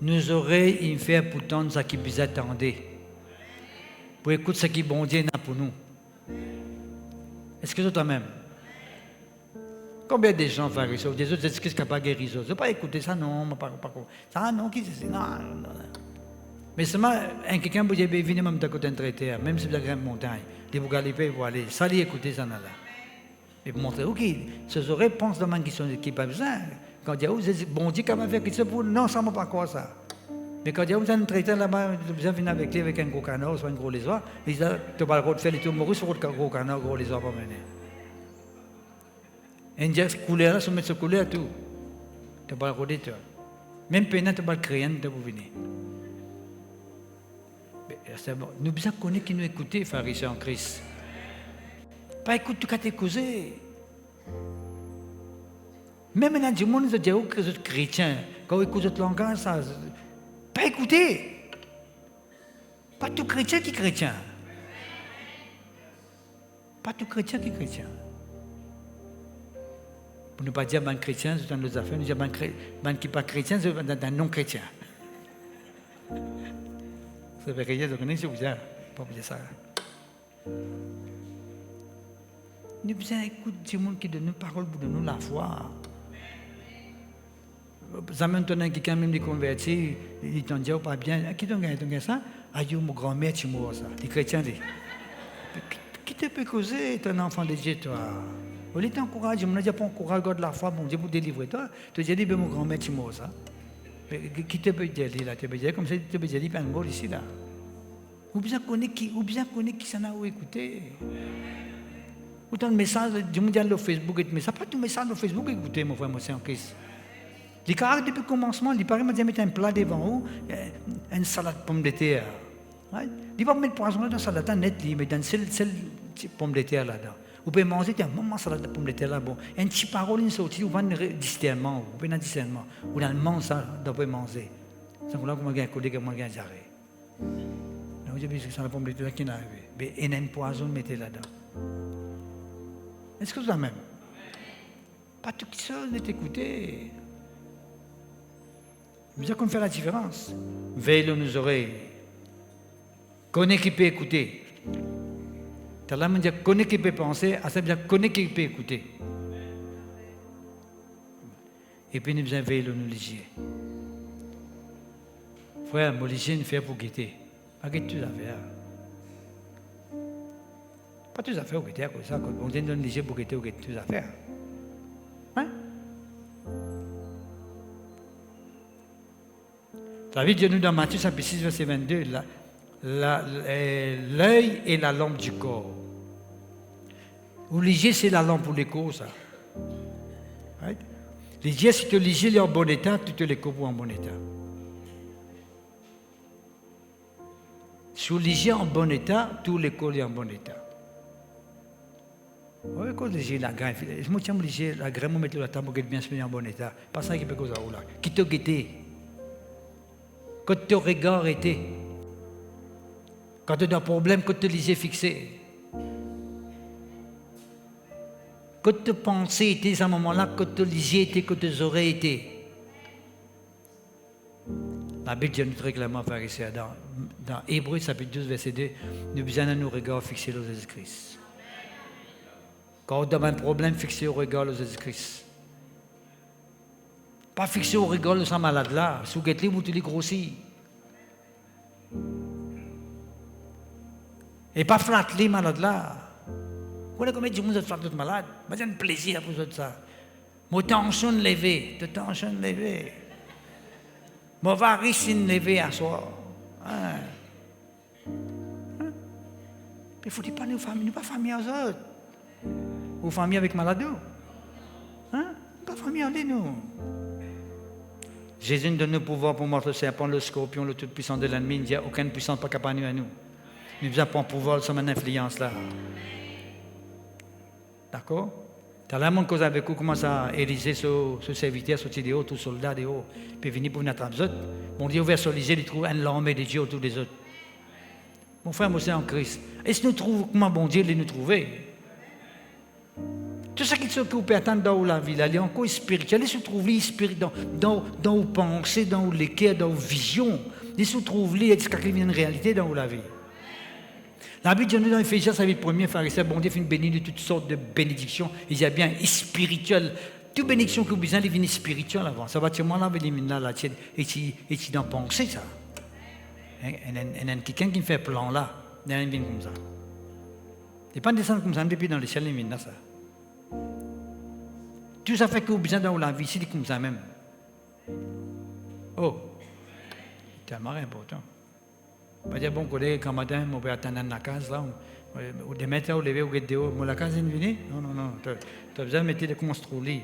C: nos oreilles il fait pour entendre ce qui nous attend, pour écouter ce qui bon Dieu a pour nous. Est-ce que c'est toi-même? Combien de gens font ça? Des autres disent qu'ils ne sont pas guéris. Je ne vais pas écouter ça, non, ça, non, qui c'est? Non. Mais seulement, quelqu'un peut dire, venez même de côté d'un traité, même si vous avez une montagne, vous galipez, vous allez, ça allez écouter ça là. Et vous montrer, ok, ces oreilles pensent de man qui n'ont pas besoin. Quand il y a, vous dites, bon Dieu, comment faire que ça pour. Non, ça ne m'a pas quoi ça. Mais quand il y a vous avez un traiteur là-bas, vous avez venir avec lui avec un gros canard, soit un gros lézard, ils disent, tu n'as pas le droit de faire les tours morus sur le gros canard, gros lézard, pas mener. Et il dit, couleur là, se mettre ce couleur tout. Tu n'as pas le droit de faire. Même peine, tu n'as pas le crayon de vous venir. C'est bon. Nous devons connaître qui nous écouter, pharisiens en Christ. Pas écouter tout ce que tu as causé. Même dans le monde, ils disent que vous êtes chrétiens. Quand vous écoutez votre langage, ça. Pas écouter. Pas tout chrétien qui est chrétien. Pas tout chrétien qui est chrétien. Pour ne pas dire que chrétien, c'est dans nos affaires, nous disons que qui n'est pas chrétien, c'est un non-chrétien. Ça veut rien, je connais, je vous dis, pas vous dire ça. Nous devons écouter du monde qui donne une parole pour donner la foi. Ça maintenant quelqu'un même qui converti, il t'en dit pas bien, qui t'en gagne ça? Aïe, mon grand-mère, tu m'as ça. Les chrétiens disent, qui te peut causer, tu es un enfant de Dieu, toi? On t'encourage, on n'a pas encouragé God la foi, bon Dieu, pour délivrer toi. Tu dis, mon grand-mère, tu m'as ça. Qui te peut dire là? Tu peux dire comme ça, tu peux dire, il y a un gros ici là. Ou bien connaître qui s'en a écouté. Autant de messages, du monde sur Facebook, mais ça pas tout message sur Facebook, écoutez, mon frère, moi, c'est en Christ. Les caractères depuis le commencement, il paraît de mettre un plat devant vous, une salade de pommes de terre. Il ne va pas mettre poisson dans la salade net, mais dans celle pomme de terre là-dedans. Vous pouvez manger, tiens, maman, salade de pommes de terre là, bon. Un petit parole, une sortie, vous pouvez discernement, vous pouvez dans discernement. Vous dans le monde, ça, vous pouvez manger. C'est comme là que vous avez un collègue, vous avez un jarret. Donc, j'ai vu que c'est la pomme de terre qui est arrivée. Mais il y a un poison, mettez là-dedans. Est-ce que vous avez même? Pas tout seul, n'est écouté. Vous savez comment faire la différence? Veille nos oreilles. Connais qui peut écouter. T'as là, on dit connais qui peut penser, à ça veut dire connais qui peut écouter. Et puis nous devons veiller nos ligiers. Frère, mon ligier ne fait pour guetter. Pas guetter tout affaire. Pas tout affaire pour guetter, comme ça. On dit un ligier pour guetter, ou guetter tout affaire. Hein? La Bible dit nous dans Matthieu chapitre 6, verset 22, l'œil est la lampe du corps. Ou l'hygiène, c'est la lampe pour l'écho, ça. Right? L'hygiène, si tu l'hygiène est en bon état, tu te l'écho pour en bon état. Si l'hygiène est en bon état, tout l'écho est en bon état. Oui, quand l'hygiène la graine, moi tiens l'hygiène la graine, moi mettre la table pour qu'elle bien se mette en bon état. Pas ça qui peut causer là. Qui te guetté? Quand ton regard était, quand tu as un problème, quand tu les yeux fixés, quand tu pensais était à ce moment-là, quand tu les yeux étaient, quand tes oreilles étaient. La Bible dit très clairement, frère ici, dans Hébreux chapitre 12, verset 2, nous besoin de nos regards fixés sur Jésus-Christ. Quand on a un problème, fixé au regard de Jésus-Christ. Pas fixé au regard de ce malade-là. Si vous êtes vous tu les grossis. Et pas flatter les malades-là. Vous voyez comment vous êtes flatter les malades? C'est un plaisir pour ça. Mon tension levée. Ta tension levée. Mon varicine levée à soi. Il ne faut pas nous famille, nous pas famille aux autres. Ou famille avec malade. Pas famille avec nous. Jésus nous donne le pouvoir pour mordre le serpent, le scorpion, le tout-puissant de l'ennemi. Il n'y a aucune puissance pas capable à nous. Nous avons pas pouvoir sur cette influence-là. D'accord? T'as la monde cause avec vous commence à ériger ce serviteur, ce petit déo, tout soldat déo, puis venir pour nous attraper les autres. Bon Dieu ouvert sur les yeux, il trouve un l'armée de Dieu autour des autres. Mon frère, moi c'est en Christ. Est-ce que nous trouvons comment bon Dieu nous trouver? Tout ce qui se trouve attendre dans la vie, il est encore spirituel. Il se trouve dans vos pensées, dans les cœurs, dans vos visions. Il se trouve là, est-ce qu'il y a une réalité dans la vie? La Bible dit dans Éphésiens, ça veut dire 1er pharisien, bon Dieu fait une bénédiction de toutes sortes de bénédictions. Il y a bien spirituel. Toute bénédiction que vous besoin, elle vient spirituelle avant. Ça va dire, moi là, là, et tu dans penser ça. Il y a quelqu'un qui me fait un plan là, il vient comme ça. Il n'est pas descendre comme ça, depuis dans le ciel, il vient là ça. Tout ça fait que vous avez besoin dans la vie, c'est comme ça même. Oh, c'est tellement important. Pas dire bon collègue, quand matin, on peut attendre dans la case là, ou des matin, ou lever, ou guetter, ou la case est venue. Non. Tu as besoin de mettre des commences trop lit.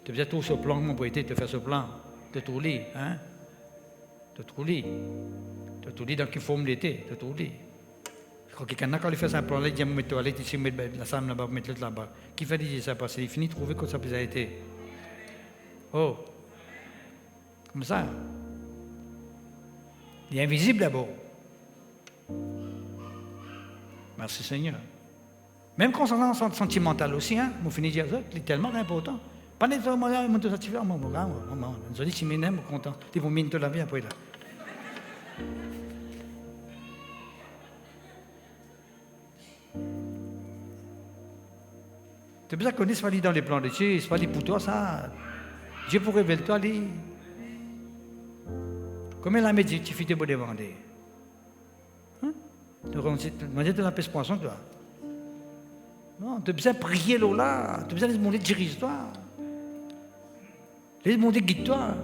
C: Tu as besoin de tout ce plan, mon poète, de faire ce plan. De tout lit, hein? De tout lit. De tout lit dans quelle forme l'été, de tout lit. Quand quelqu'un a fait ça, il dit, mettre toilette ici, mettre la salle là-bas, mettre l'autre là-bas. Qui fait dire ça parce qu'il finit de trouver que ça peut être. Oh, comme ça. Il est invisible d'abord. Merci Seigneur. Même concernant le sentimental aussi, hein, on finit de dire ça, c'est tellement important. Pas nécessairement, on te satisfait, on dit, si je m'aime, content. Tu vas miner la vie après là. Tu as besoin de connaître ce dans les plans de Dieu, c'est pas pour toi ça. Dieu pour révéler toi, lui. Combien la médiatifité pour demander? Tu as besoin de la paix poisson, toi. Non, tu as besoin de prier là, tu as besoin de demander dirige-toi. Les demander guide-toi.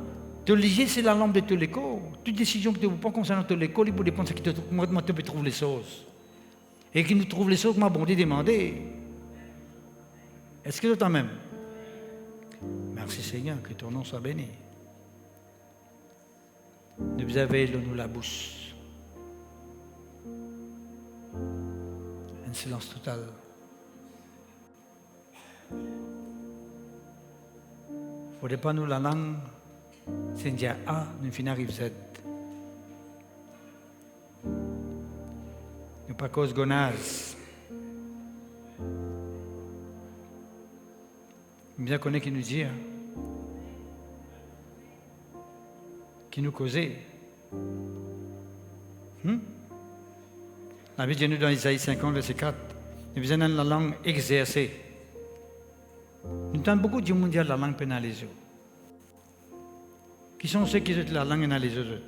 C: Te lier, c'est la lampe de ton écho. Toute décision que tu prends concernant ton écho, il faut dépendre de comment tu peux trouver les choses. Et qui nous trouve les choses, comment bon Dieu demander. Est-ce que toi même? Merci Seigneur, que ton nom soit béni. Nous avons nous la bouche. Un silence total. Il ne faudrait pas nous la langue, c'est dire A, nous finissons arrive Z. Nous pas cause gonaz. Bien connaît qui nous dit, qui nous causait. La Bible dit nous dans Isaïe 50, verset 4, nous besoin de la langue exercée. Nous avons beaucoup de monde dire la langue pénalise. Qui sont ceux qui ont la langue dans les autres?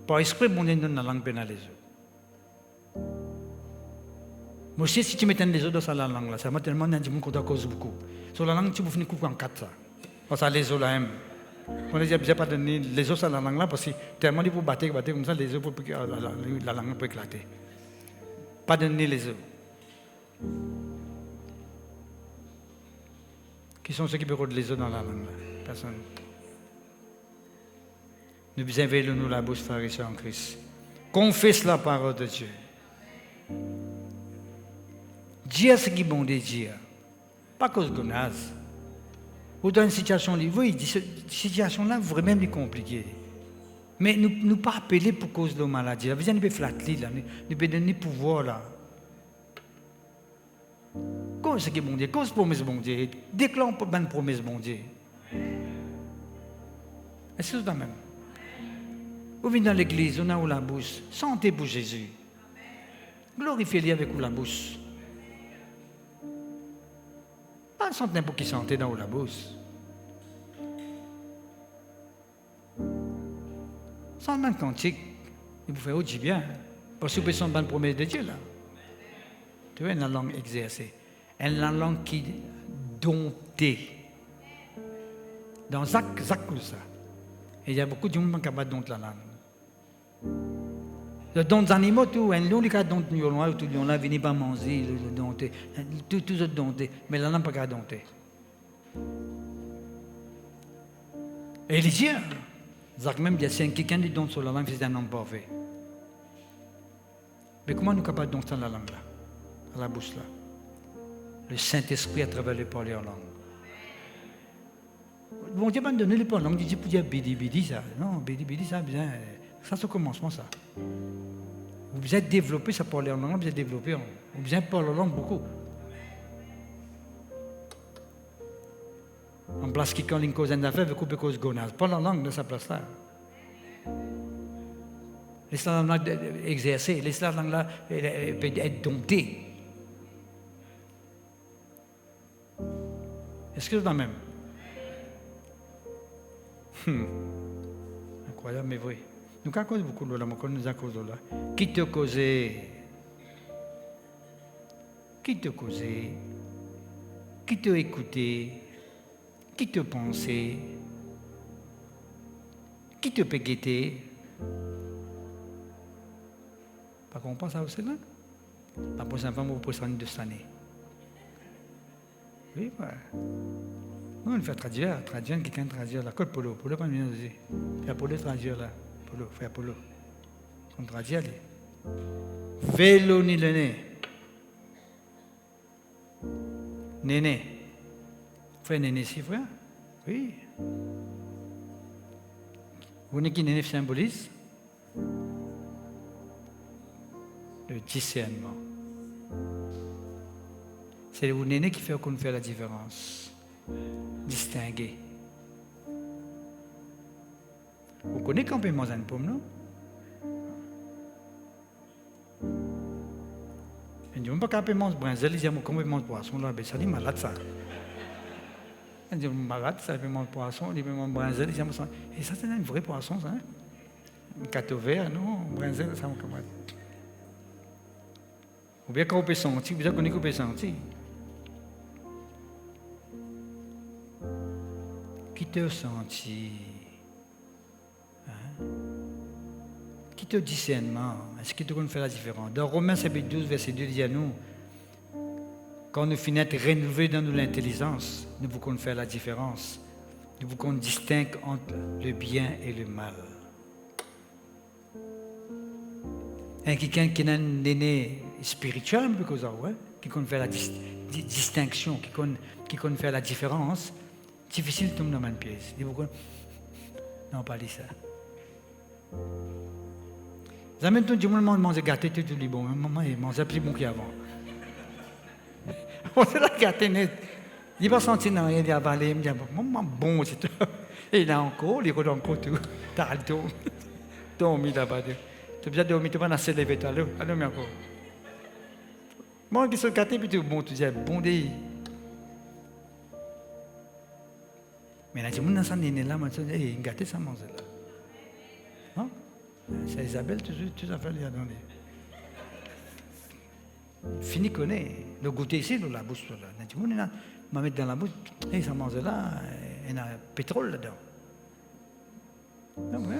C: Par esprit, mon Dieu donne la langue pénalise. Moi aussi, si tu mets les autres dans la langue, là, ça m'a tellement dit que tu cause beaucoup. Sur la langue, tu peux finir en quatre. Parce que les eaux là, on ne dit pas donner les os à la langue là parce que tellement ils vous battre comme ça, les os pour que la langue peut éclater. Pas donner les os. Qui sont ceux qui peuvent les os dans la langue là? Personne. Nous bienveillons la bouche, frères et sœurs en Christ. Confesse la parole de Dieu. Dieu ce qui est bon de dire. Pas cause de naze. Ou dans une situation là, oui, cette situation là vraiment compliquée. Mais nous pas appeler pour cause de la maladie. Vous avez flatté là, nous peut donner pouvoir là. Cause ce qui est bon Dieu, cause promesse bon Dieu, déclare une promesse bon Dieu. Est-ce que c'est ça même? Vous venez dans l'église, on a où la bouche, sentez pour Jésus. Glorifiez-le avec où la bouche. Pas sentez n'importe qui sentez dans où la bouche. Sans un cantique, il vous fait aussi bien. Parce que vous pouvez une promesse de Dieu là. Tu vois, une langue exercée. Une langue qui domptée. Dans Zach comme ça. Et il y a beaucoup de gens qui sont capables de dompter la langue. Le don des animaux, tout, un lion qui a dompté le lion, tout le lion là, venez pas manger, le dompter. Tout autres dompter. Mais la langue pas qu'à dompter. Et il dit, Zach même dit, c'est quelqu'un qui dompte sur la langue, c'est un homme parfait. Mais comment nous sommes capables de dompter la langue là? À la bouche là. Le Saint-Esprit à travers les paroles en langue. Bon Dieu m'a donné les paroles en langue, il dit pour dire bidi ça. Non, bidi ça, bien. Ça c'est au commencement ça. Vous êtes développé, ça parle en langue, vous êtes développé. Vous êtes parlé en langue beaucoup. En place qui quand une cause d'affaires, vous coupez cause gonaz. Parle en langue de sa place là. Laissez la langue exercer, laissez la langue là peut être domptée. Est-ce que c'est dans le même? Incroyable, mais oui. Nous avons causé beaucoup de là, nous avons causé là. Qui te causé? Qui te causé? Qui te écouté? Qui te pensé? Qui te peut guetter? Pas qu'on pense à vous, là? La prochaine fois, vous pouvez de cette année. Oui, ouais. Nous, on fait traduire quelqu'un traduire la côte polo pas mieux aussi. Fait polo traduire là, fait polo. On traduire les. Vélo ni le nez. Néné. Frère néné si frère? Oui. Vous voyez qui néné symbolise? Le discernement. C'est le néné qui fait qu'on fait la différence. Distinguer. Vous connaissez quand on mange une pomme, non? On dit, on ne peut pas manger brinzel, il dit, on peut manger poisson, là, ça dit malade ça. On dit, malade, ça peut manger poisson, il peut manger brinzel, il dit, et ça c'est un vrai poisson, ça. Un cateau vert, non? Brinzel, ça me commande. Ou bien quand on peut sentir, vous connaissez qu'on peut sentir. Qui te sentit? Hein? Qui te discernement? Est-ce que tu connais faire la différence? Dans Romains chapitre 12, verset 2, il dit à nous, quand nous finissons de renouveler dans nous l'intelligence, nous vous connaissons faire la différence. Nous vous connaissons distinguer entre le bien et le mal. Et quelqu'un qui a un aîné spirituel, qui connaît faire la distinction, qui connaît faire la différence, difficile de tomber dans une pièce. Non, pas dit ça. Vous avez tout le monde mange gâté, tout le bon. Maman, il mange plus bon qu'avant. On se l'a gâté net. Il va sentir dans rien, il a avalé, il me dit, maman, bon, c'est tout. Et il a encore, il a encore tout. T'as le dos. Dormi là-bas. Tu as bien dormi, tu vas se lever, allô, mais encore. Moi, qui suis gâté, puis tu bon, tu dis, bon dé. Mais là, tu me dis, là, je dis, hey, gâté, ça mange là. Non? C'est Isabelle, tu as fait les donner. Fini connaît. Le goûter ici, dans la bouche, là. Tu me dis, m'a mettre dans la bouche, hey, ça mange là, il y a pétrole là-dedans. Ah ouais.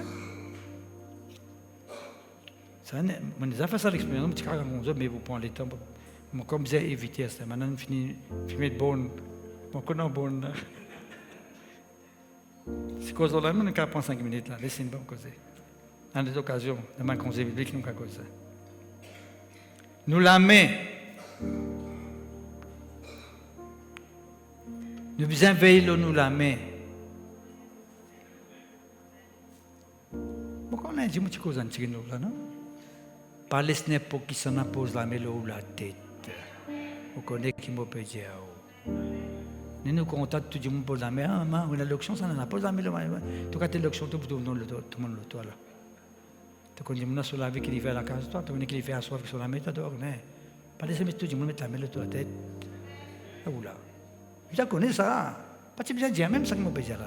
C: Ça, on a fait ça l'expérience, mais vous prenez le temps. Comme j'ai évité ça, maintenant on finit de bonne. On connaît bonne. C'est cause de là, on a prendre 5 minutes là, laissez-nous pas causer. Dans des occasions, dans ma conseil biblique, nous avons causé. Nous l'amène. Nous besoin veiller nous l'amène. Pourquoi on a dit que cause en tigre là, non? Par les snap pour qui s'en pose la main ou la tête. Vous connaissez qui m'a payé. Nous contactons tout le monde pour la main. On a l'option, ça n'a pas la main. Tu as l'option, tout le monde le toit là. Tu connais sur la vie qu'il fait à la case, toi, tu connais qu'il fait à soif sur la main, tu connais. Pas laisser tout le monde mettre la main sur la tête. Là. Je connais ça. Pas si besoin de dire même ça que m'a payé là.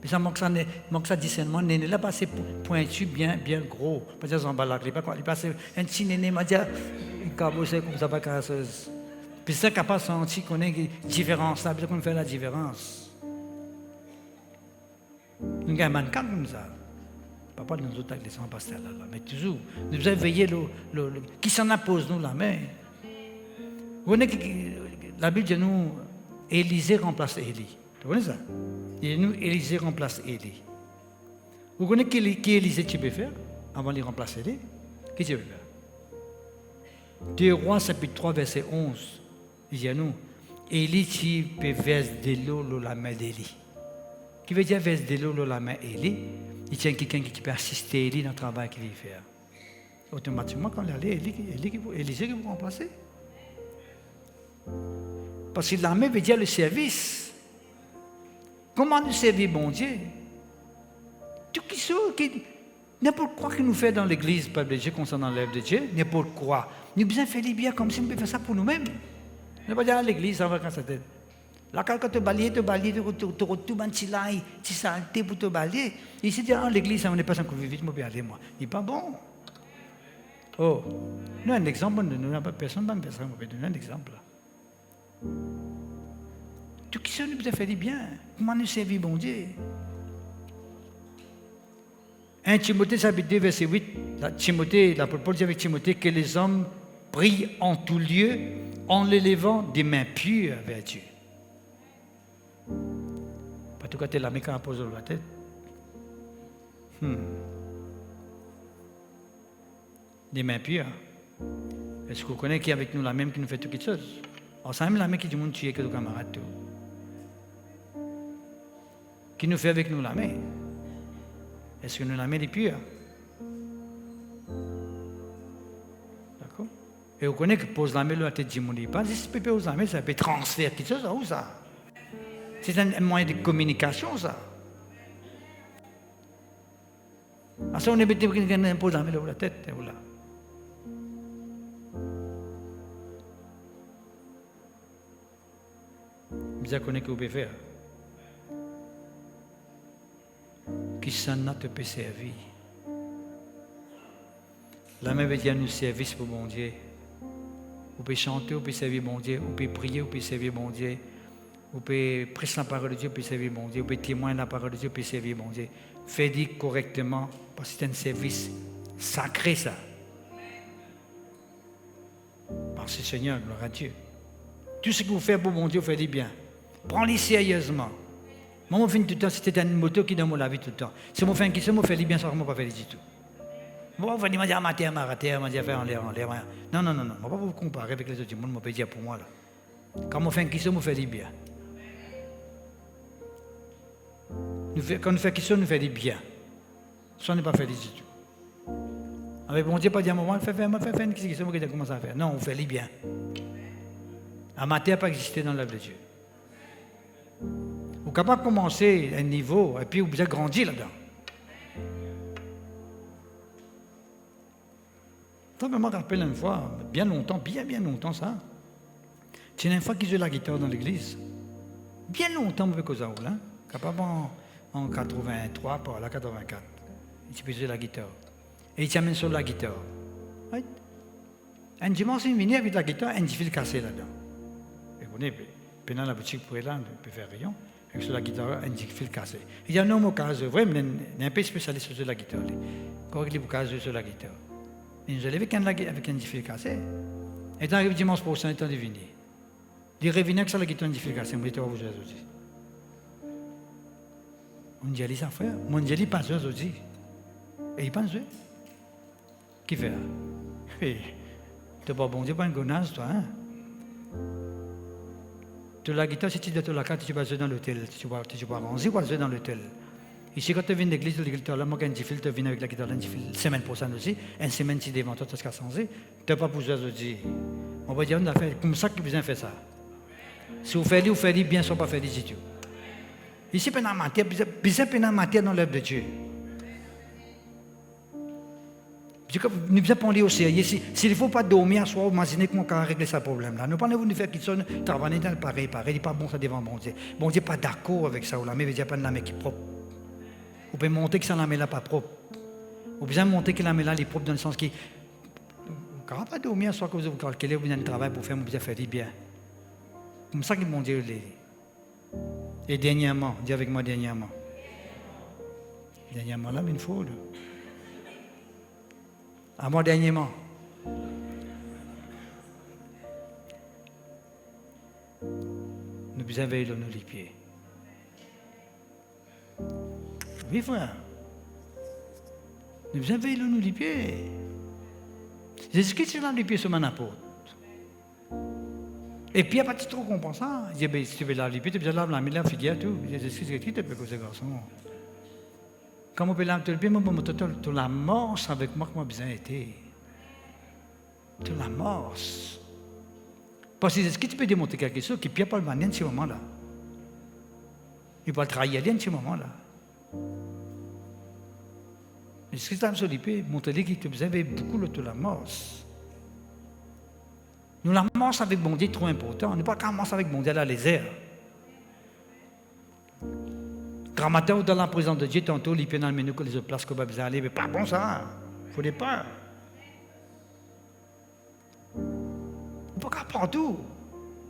C: Mais ça manque ça discernement. Néné là, c'est pointu, bien gros. Pas dire Zambalac, il passe un petit néné, m'a dit, il cabossait comme ça, pas casseuse. Puis c'est capable de sentir qu'on a une différence, ça veut dire qu'on fait la différence. Nous avons un mannequin comme ça. Pas de nous autres avec les gens pasteurs là, mais toujours, nous devons veiller qui s'en appose nous la main. Vous connaissez la Bible dit nous, Élisée remplace Élie. Vous connaissez ça? Et nous, Élisée remplace Élie. Vous connaissez qui Élisée tu peux faire avant de remplacer Élie? Qui tu peux faire? 2 Rois chapitre 3 verset 11. Il dit à nous, Élie tu peux verser de l'eau la main d'Élie. Qui veut dire verser de l'eau la main d'Élie? Il tient quelqu'un qui peut assister à Élie dans le travail qu'il veut faire. Automatiquement, quand il allait, Élisée qui vous remplacer. Parce que l'armée veut dire le service. Comment nous servir bon Dieu? Tout n'importe quoi que nous fait dans l'église, peuple de Dieu, concernant l'œuvre de Dieu, n'importe quoi. Nous avons besoin de faire les bien comme si nous pouvions faire ça pour nous-mêmes. Nous ne pas dire à l'église, ça va quand ça tête. Là, quand tu balayer, tu retournes un petit laï, tu saleté pour te balayer. Ici, dans l'église, on n'est pas sans que vite, je peux aller, moi. Il n'est pas bon. Oh, nous, un exemple, nous n'avons pas personne, on peut donner un exemple. Tout qui nous peut faire du bien. Comment nous servir, bon Dieu? 1 Timothée, chapitre 2, verset 8. L'apôtre Paul dit avec Timothée que les hommes prient en tout lieu en l'élevant des mains pures vers Dieu. Pas tout cas, tu es la main qu'on pose sur la tête. Des mains pures. Est-ce que vous connaissez qui est avec nous la même qui nous fait toutes les choses? Alors, c'est même la main qui dit monde tuer que nos camarades. Qui nous fait avec nous la main? Est-ce que nous la main est pure? D'accord? Et vous connaissez que pose la main, la tête du monde, pas si c'est pose la main, ça peut transférer quelque chose, où ça? C'est un moyen de communication, ça. Alors, ça, on est bêté qu'on pose la main sur la tête, voilà. Vous connaissez que vous pouvez faire. Qui s'en te peut servir. La même veut dire nous service pour bon Dieu. Vous pouvez chanter, vous pouvez servir bon Dieu. Vous pouvez prier, vous pouvez servir bon Dieu. Vous pouvez prêcher la parole de Dieu, vous pouvez servir bon Dieu. Vous pouvez témoigner la parole de Dieu, vous pouvez servir bon Dieu. Faites-le correctement, parce que c'est un service sacré, ça. Parce que Seigneur, gloire à Dieu. Tout ce que vous faites pour mon Dieu, vous faites bien. Prends-les sérieusement. Moi, je fais tout le temps, c'était une moto qui donne la vie tout le temps. Si je fais un qui se me fait bien, ça ne va pas faire du tout. Moi, je vais dire amateur, je vais faire en l'air. Non. Je ne vais pas vous comparer avec les autres. Je peux dire pour moi. Là. Quand je fais un qui se me fait bien. Quand nous faisons qui se nous fait bien. Ça n'est pas fait du tout. Avec mon Dieu, pas dire, moi, je fais un qui se me commence à faire. Non, on fait bien. Amateur n'a pas existé dans l'œuvre de Dieu. Vous êtes capable de commencer à un niveau et puis vous avez grandi là-dedans. Je me rappelle une fois, bien longtemps ça. C'est une fois qu'ils jouaient la guitare dans l'église. Bien longtemps, avec aux autres, hein. Capable en 83, par là, 84. Ils jouaient la guitare. Et ils t'amènent sur la guitare. Right? Un dimanche, ils viennent avec la guitare, un fil cassé là-dedans. Et vous voyez, pendant la boutique pour là, on ne peut faire rien. Avec la guitare, un fil cassé. Il y a un homme au cas où, vraiment, il est un peu spécialiste sur la guitare. Quand il est au cas où sur la guitare. Il nous a levé avec un fil cassé. Et dans le dimanche prochain, il est devenu. Il revient avec la guitare, un fil cassé. Il dit, vous jouez aujourd'hui. On dit, ça frère. Mon Dieu, il pense aujourd'hui. Et il pense. Qui fait? Tu n'es pas bon Dieu, pas un gonasse, toi. Hein? Tu as la guitare, si tu dois te la carte, tu vas jouer dans l'hôtel. Tu vas ranger, tu vas jouer dans l'hôtel. Ici, quand tu viens d'église, tu as moi, quand tu viens avec la guitare, tu viens semaine prochaine aussi. Une semaine, tu devant toi, tu as changé. Tu n'as pas pour jouer aujourd'hui. On va dire, on a fait comme ça que vous avez fait ça. Si vous faites bien, si vous ne faites pas du tout. Ici, il y a une matière dans l'œuvre de Dieu. Nous devons prendre au sérieux. S'il ne faut pas dormir à soir, imaginez comment on va régler ce problème-là. Nous parlons de faire qu'il sonne, travailler dans le pareil. Il n'est pas bon ça devant bon Dieu. Bon Dieu n'est pas d'accord avec ça. La main veut dire pas de la main qui est propre. Vous pouvez monter que ça la main là pas propre. Vous pouvez monter que la main là est propre dans le sens qui. Vous ne pouvez pas dormir à soir que vous calculez, vous avez un travail pour faire, vous avez fait bien. Comme ça que mon Dieu l'est. Et dernièrement, dis avec moi dernièrement. Dernièrement là, une fois. À moi dernièrement. Nous devons veiller nos pieds. Oui, frère. Nous devons veiller nos pieds. Jésus-Christ est les pieds sur mon apôtre. Et puis, il n'y a pas de trop comprend ça. Il dit, si tu veux laver les pieds, tu peux laver la main, la figure, tout. Jésus-Christ, qui te peut causer garçon? Comme on peut laver le pied, moi, tu la morse avec moi, comment bien été. Tu la morse. Parce que est-ce que tu peux démontrer quelque chose qui ne peut pas le manier en ce moment-là? Il peut le trahir en ce moment-là. Est-ce que tu as sur les pieds, montrer que tu avais beaucoup de la morse? Nous la morse avec bon Dieu est trop important. On n'est pas qu'à morse avec bon Dieu dans les airs. Quand matin, dans la présence de Dieu, tantôt, il peut dans le menu que les autres places qu'on va aller. Mais pas bon ça. Il ne faut pas. On ne peut pas partout.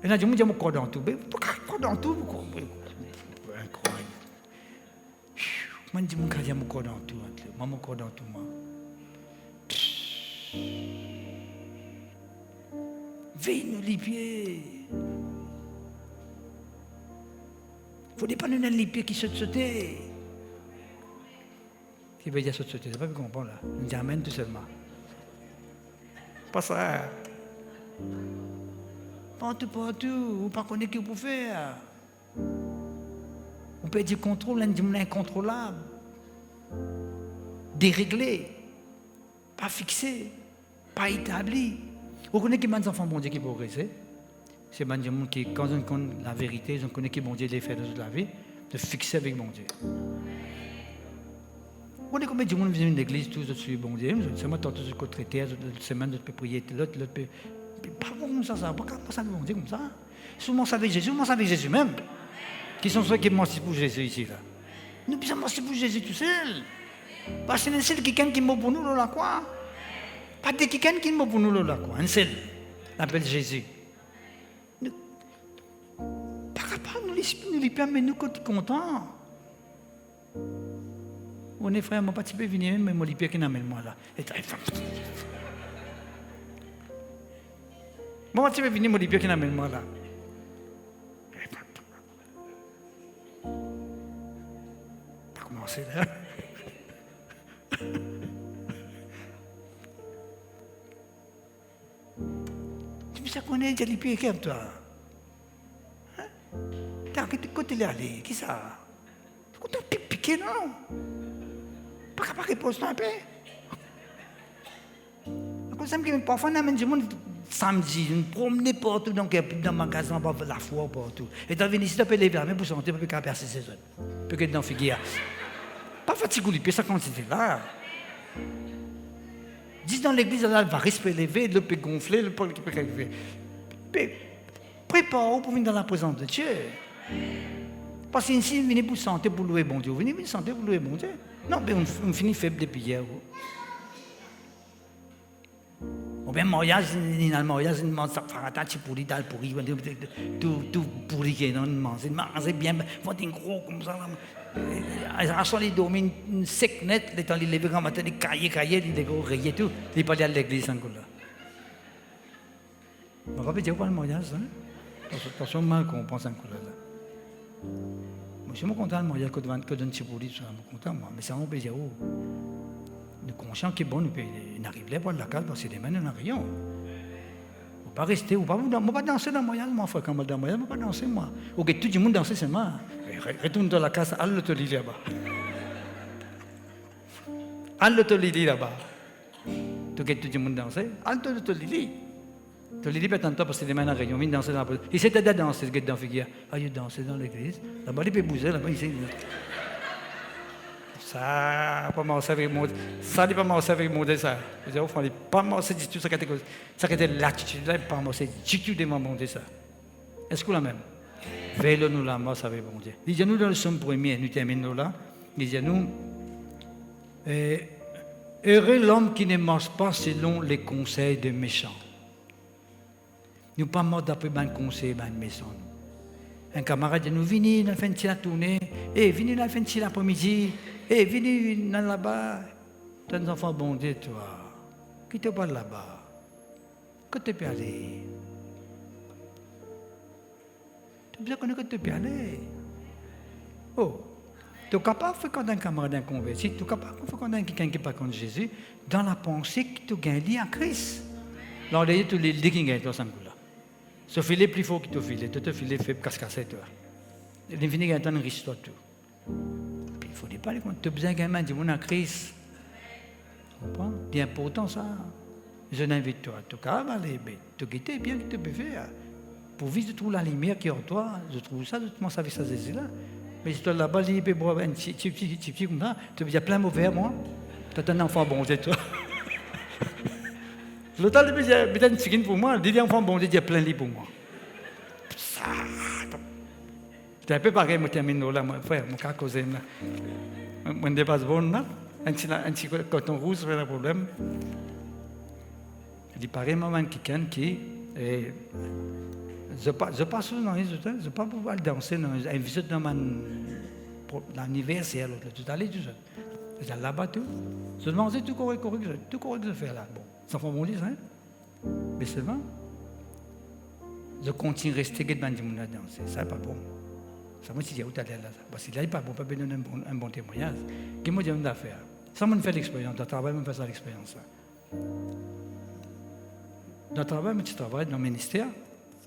C: Et là, je me dis, je me crois dans tout. Mais on ne peut pas croire dans tout. Incroyable. Moi, je dis, je me crois dans tout. Moi, je me crois dans tout. Veille-nous les pieds. Il ne faut pas nous donner les pieds qui sautent. Qui veut dire sauter? C'est pas plus comprendre là. On dit amen tout seulement. Pas ça. Partout. Vous ne pas connaître ce que vous faire. On peut dire contrôle, on dit incontrôlable. Déréglé. Pas fixé. Pas établi. Vous connaissez que les enfants bon Dieu qui progressent. C'est des gens qui, quand on connaît la vérité, ils connaissent que bon Dieu les fait dans la vie, de fixer avec bon Dieu. Vous connaissez combien de gens viennent d'une église, tous suivent bon Dieu. C'est moi, tous les traiter, l'autre semaine, l'autre peut prier, l'autre peut. Pas comme ça, pas comment ça bon Dieu comme ça. Souvent, ça avec Jésus, moi, ça avec Jésus même. Qui sont ceux qui mentent pour Jésus ici, là. Nous devons mentir pour Jésus tout seul. Parce que c'est un seul quelqu'un qui m'a pour nous, là, quoi. Pas de quelqu'un qui m'a pour nous, là, quoi. Un seul. L'appelle Jésus. Pas capable, nous les pères, mais nous, quand nous sommes contents. On est frère, moi, pas tu peux venir, mais moi, les pères qui n'amènent moi, là. Moi, tu peux venir, moi, les pères qui n'amènent moi, là. Pas commencer, là. Ça connaît, j'ai les pieds comme toi. Hein? Côté là, qui ça? Côté piqué, non? Pas capable de répondre un peu. Comme ça, parfois, on amène du monde samedi, on promène partout, donc il y a dans le magasin, la foi partout. Et dans le ici, tu peux lever la main pour sentir, pour percer ses zones. Pour que dans le figuier. Pas fatigué, les pieds, ça continue là. Dis dans l'église, elle va respirer, lever, le peut gonfler, le peut lever. Prépare-vous pour venir dans la présence de Dieu. Parce que ici, vous venez pour santé, pour louer bon Dieu. Vous venez pour santé, pour louer bon Dieu. Non, mais on finit faible depuis hier. Ou bien, mariage, il y a le mariage, il mange ça, tu pourris, t'as le pourri, tout pourri qui est dans le mange. C'est bien, faut être gros comme ça. À son lit, il dormit une sec net, les temps, il lève quand matin, il caillait, il est gros, rayé tout. Il n'est pas allé à l'église encore là. On va pas dire pas le mariage, hein? Attention, mal qu'on pense encore là. Moi, je suis content le mariage que de Tchipouli, je suis content, moi. Mais ça, on peut dire, oh. Nous conscients qu'il est bon, il n'arrive pas à la case parce que des mains, nous n'avons rien. On ne pas rester, on ne pas danser dans le mariage, moi, frère, quand on va dans le mariage, on ne pas danser, moi. Ou que tout le monde danse seulement. Retourne dans la case, allez te lit là-bas. Allez te lit là-bas. Tu que tout le monde danse, allez te lit. Tu lis pas tant parce que des mains n'ont rien, on danser dans la police. Il s'est aidé à danser, ce gars dans la figure. Ah, il danse dans l'église. Là-bas, il peut bouger, là-bas, il sait. Ça, pas mal avec mon, ça n'est pas mal avec mon dessin. Je dis, enfin, pas mal c'est du tout ça catégorie. Ça qui était l'attitude là, pas mal c'est du tout de mon dessin. Est-ce que la même? Veillons nous la mort avec mon Dieu. Disons-nous dans le somme premier, nous terminons là. Disons-nous, heureux l'homme qui ne marche pas selon les conseils des méchants. Nous pas morts d'après un conseil, un méchant. Un camarade nous venez, nous fait une tournée, et venez, nous fait une l'après-midi. Eh, venez là-bas, t'as un enfant bon Dieu, toi. Qui te parle là-bas? Que tu peux aller? Tu peux connaître que tu peux aller? Oh, tu es capable de faire quand un camarade converti, tu es capable de faire quand quelqu'un qui n'est pas contre Jésus, dans la pensée que tu gagnes en Christ. Là, on dit, tu les dis qu'il gagne, toi, sans coup-là. Ce filet plus fort que tu filet, tu te filet faible, casse-casse, toi. L'infini gagne un riche, toi, tout. Il ne faut pas quand tu as besoin d'un gamin, dis-moi en Christ. Tu comprends? C'est important ça. Je t'invite toi, en tout cas, allez, tu quittes bien que tu peux faire. Pour vivre toute la lumière qui est en toi, je trouve ça, je commence avec ça, là. Mais si tu es là-bas, tu peux boire un petit comme ça, tu veux plein mauvais, moi. Tu as un enfant bon, c'est toi. L'autre, il y a une chicken pour moi, il y a un enfant bon, il y a plein de lit pour moi. Ça. C'est un peu pareil, je termine là, mon frère, mon cas causé là. Je dépasse bon là, un petit coton rouge, c'est un problème. Il paraît maman quelqu'un qui, je passe dans les autres, je ne peux pas pouvoir danser dans un visite dans l'anniversaire, tout aller tout seul. Je là-bas tout, je demandais tout correct de faire là. Bon, ça fait bon dire, hein? Mais seulement, je continue à rester devant le monde à danser, ça n'est pas bon. Ça m'a dit, où tu as là? Parce qu'il n'est pas bon, pas donner un bon témoignage. Qu'est-ce que moi j'ai à faire? Ça m'a fait l'expérience, dans le travail, je fais ça l'expérience. Dans le travail, je travaille dans le ministère,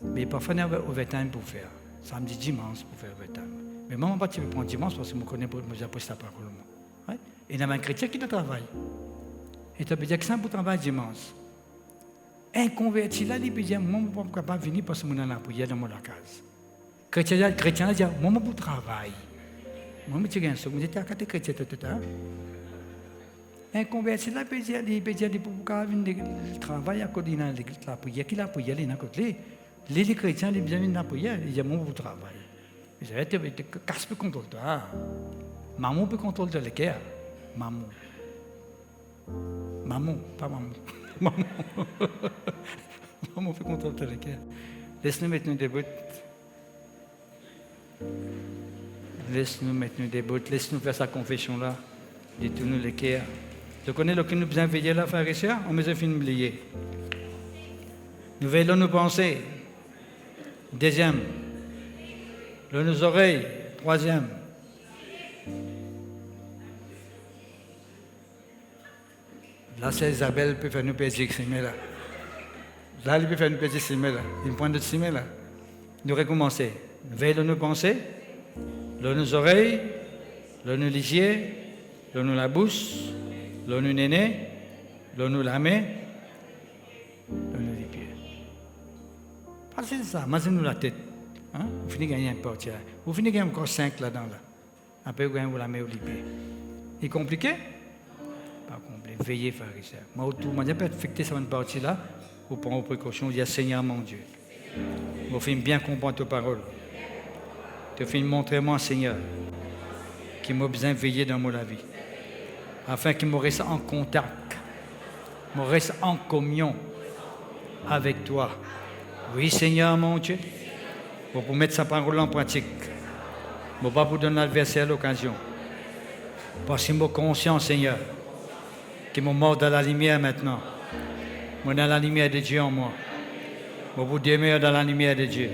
C: mais parfois il y a overtime pour faire. Samedi, dimanche pour faire overtime. Mais moi, je ne peux pas prendre dimanche parce que je connais pas, j'ai appris ça par contre. Et il y a un chrétien qui travaille. Et tu peux dire que c'est pour travailler dimanche. Un converti là, il peut dire, moi, je ne peux pas venir parce que je suis là pour y aller dans ma case. Chrétien dit, moi, je travaille. Moi, je suis un second, je suis un chrétien. Un converti là, il peut dire, pour venir travailler à côté de l'église, la prière, qu'il a prière, il a côté. Les chrétiens, ils viennent la prière, ils disent, moi, je travaille. Je dis, casse peut contrôler toi. Maman peut contrôler le cœur. Maman, pas maman. Maman. Maman peut contrôler le cœur. Laisse-nous mettre debout. Laisse-nous mettre debout. Laisse-nous faire sa confession-là. Dis-nous le cœur. Tu connais ce que nous besoin veiller là, frère et sœur? On me a fini oublier. Nous veillons nos pensées. Deuxième. Nos oreilles. Troisième. Là, c'est Isabelle qui peut faire nous perdre ces là. Là, il peut faire nous perdre ces là. Il me prend de ces là. Nous recommencer. Veillons nos pensées. Nos oreilles. Nos yeux. Nos la bouche. Nos nénés. Nos la main. Nos les pieds. Pas c'est ça. Massez-nous la tête. Hein? Vous finissez de gagner un portier. Vous finissez de gagner encore 5 là-dedans. Là. Après, vous gagnez la main au pied. C'est compliqué? Pas compliqué. Veillez, frère et sœur. Moi, tout le monde peut affecter cette partie-là. Vous prenez vos précautions. Dire Seigneur mon Dieu. Vous faites bien comprendre tes paroles. Tu fais montrer-moi, Seigneur, qui m'a besoin de veiller dans mon vie. Afin qu'il me reste en contact, me reste en communion avec toi. Oui, Seigneur, mon Dieu. Pour mettre sa parole en pratique. Je ne pas pour donner l'adversaire l'occasion. Parce que je suis conscient, Seigneur, que je suis mort dans la lumière maintenant. Je suis dans la lumière de Dieu en moi. Je vous demeure dans la lumière de Dieu.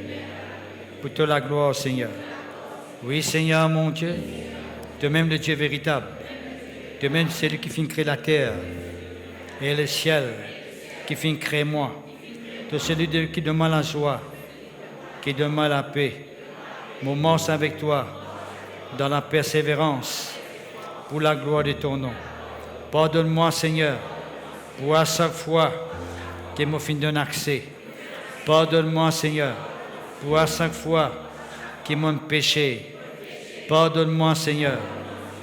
C: Pour toute la gloire, Seigneur. Oui, Seigneur, mon Dieu. De même le Dieu véritable. De même celui qui finit créer la terre et le ciel, qui finit créer moi. De celui qui demande la joie, qui demande la paix. Moment avec toi, dans la persévérance, pour la gloire de ton nom. Pardonne-moi, Seigneur, pour à chaque fois que je finis d'un accès. Pardonne-moi, Seigneur, pour à chaque fois que mon péché. Pardonne-moi, Seigneur,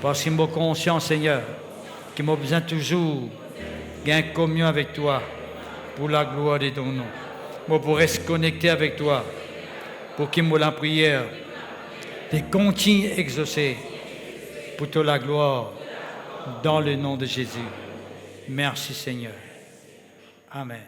C: parce que je suis conscient, Seigneur, que j'ai besoin toujours d'une communion avec toi pour la gloire de ton nom. Je pourrais se connecter avec toi pour que la prière te continue à exaucer pour toute la gloire dans le nom de Jésus. Merci, Seigneur. Amen.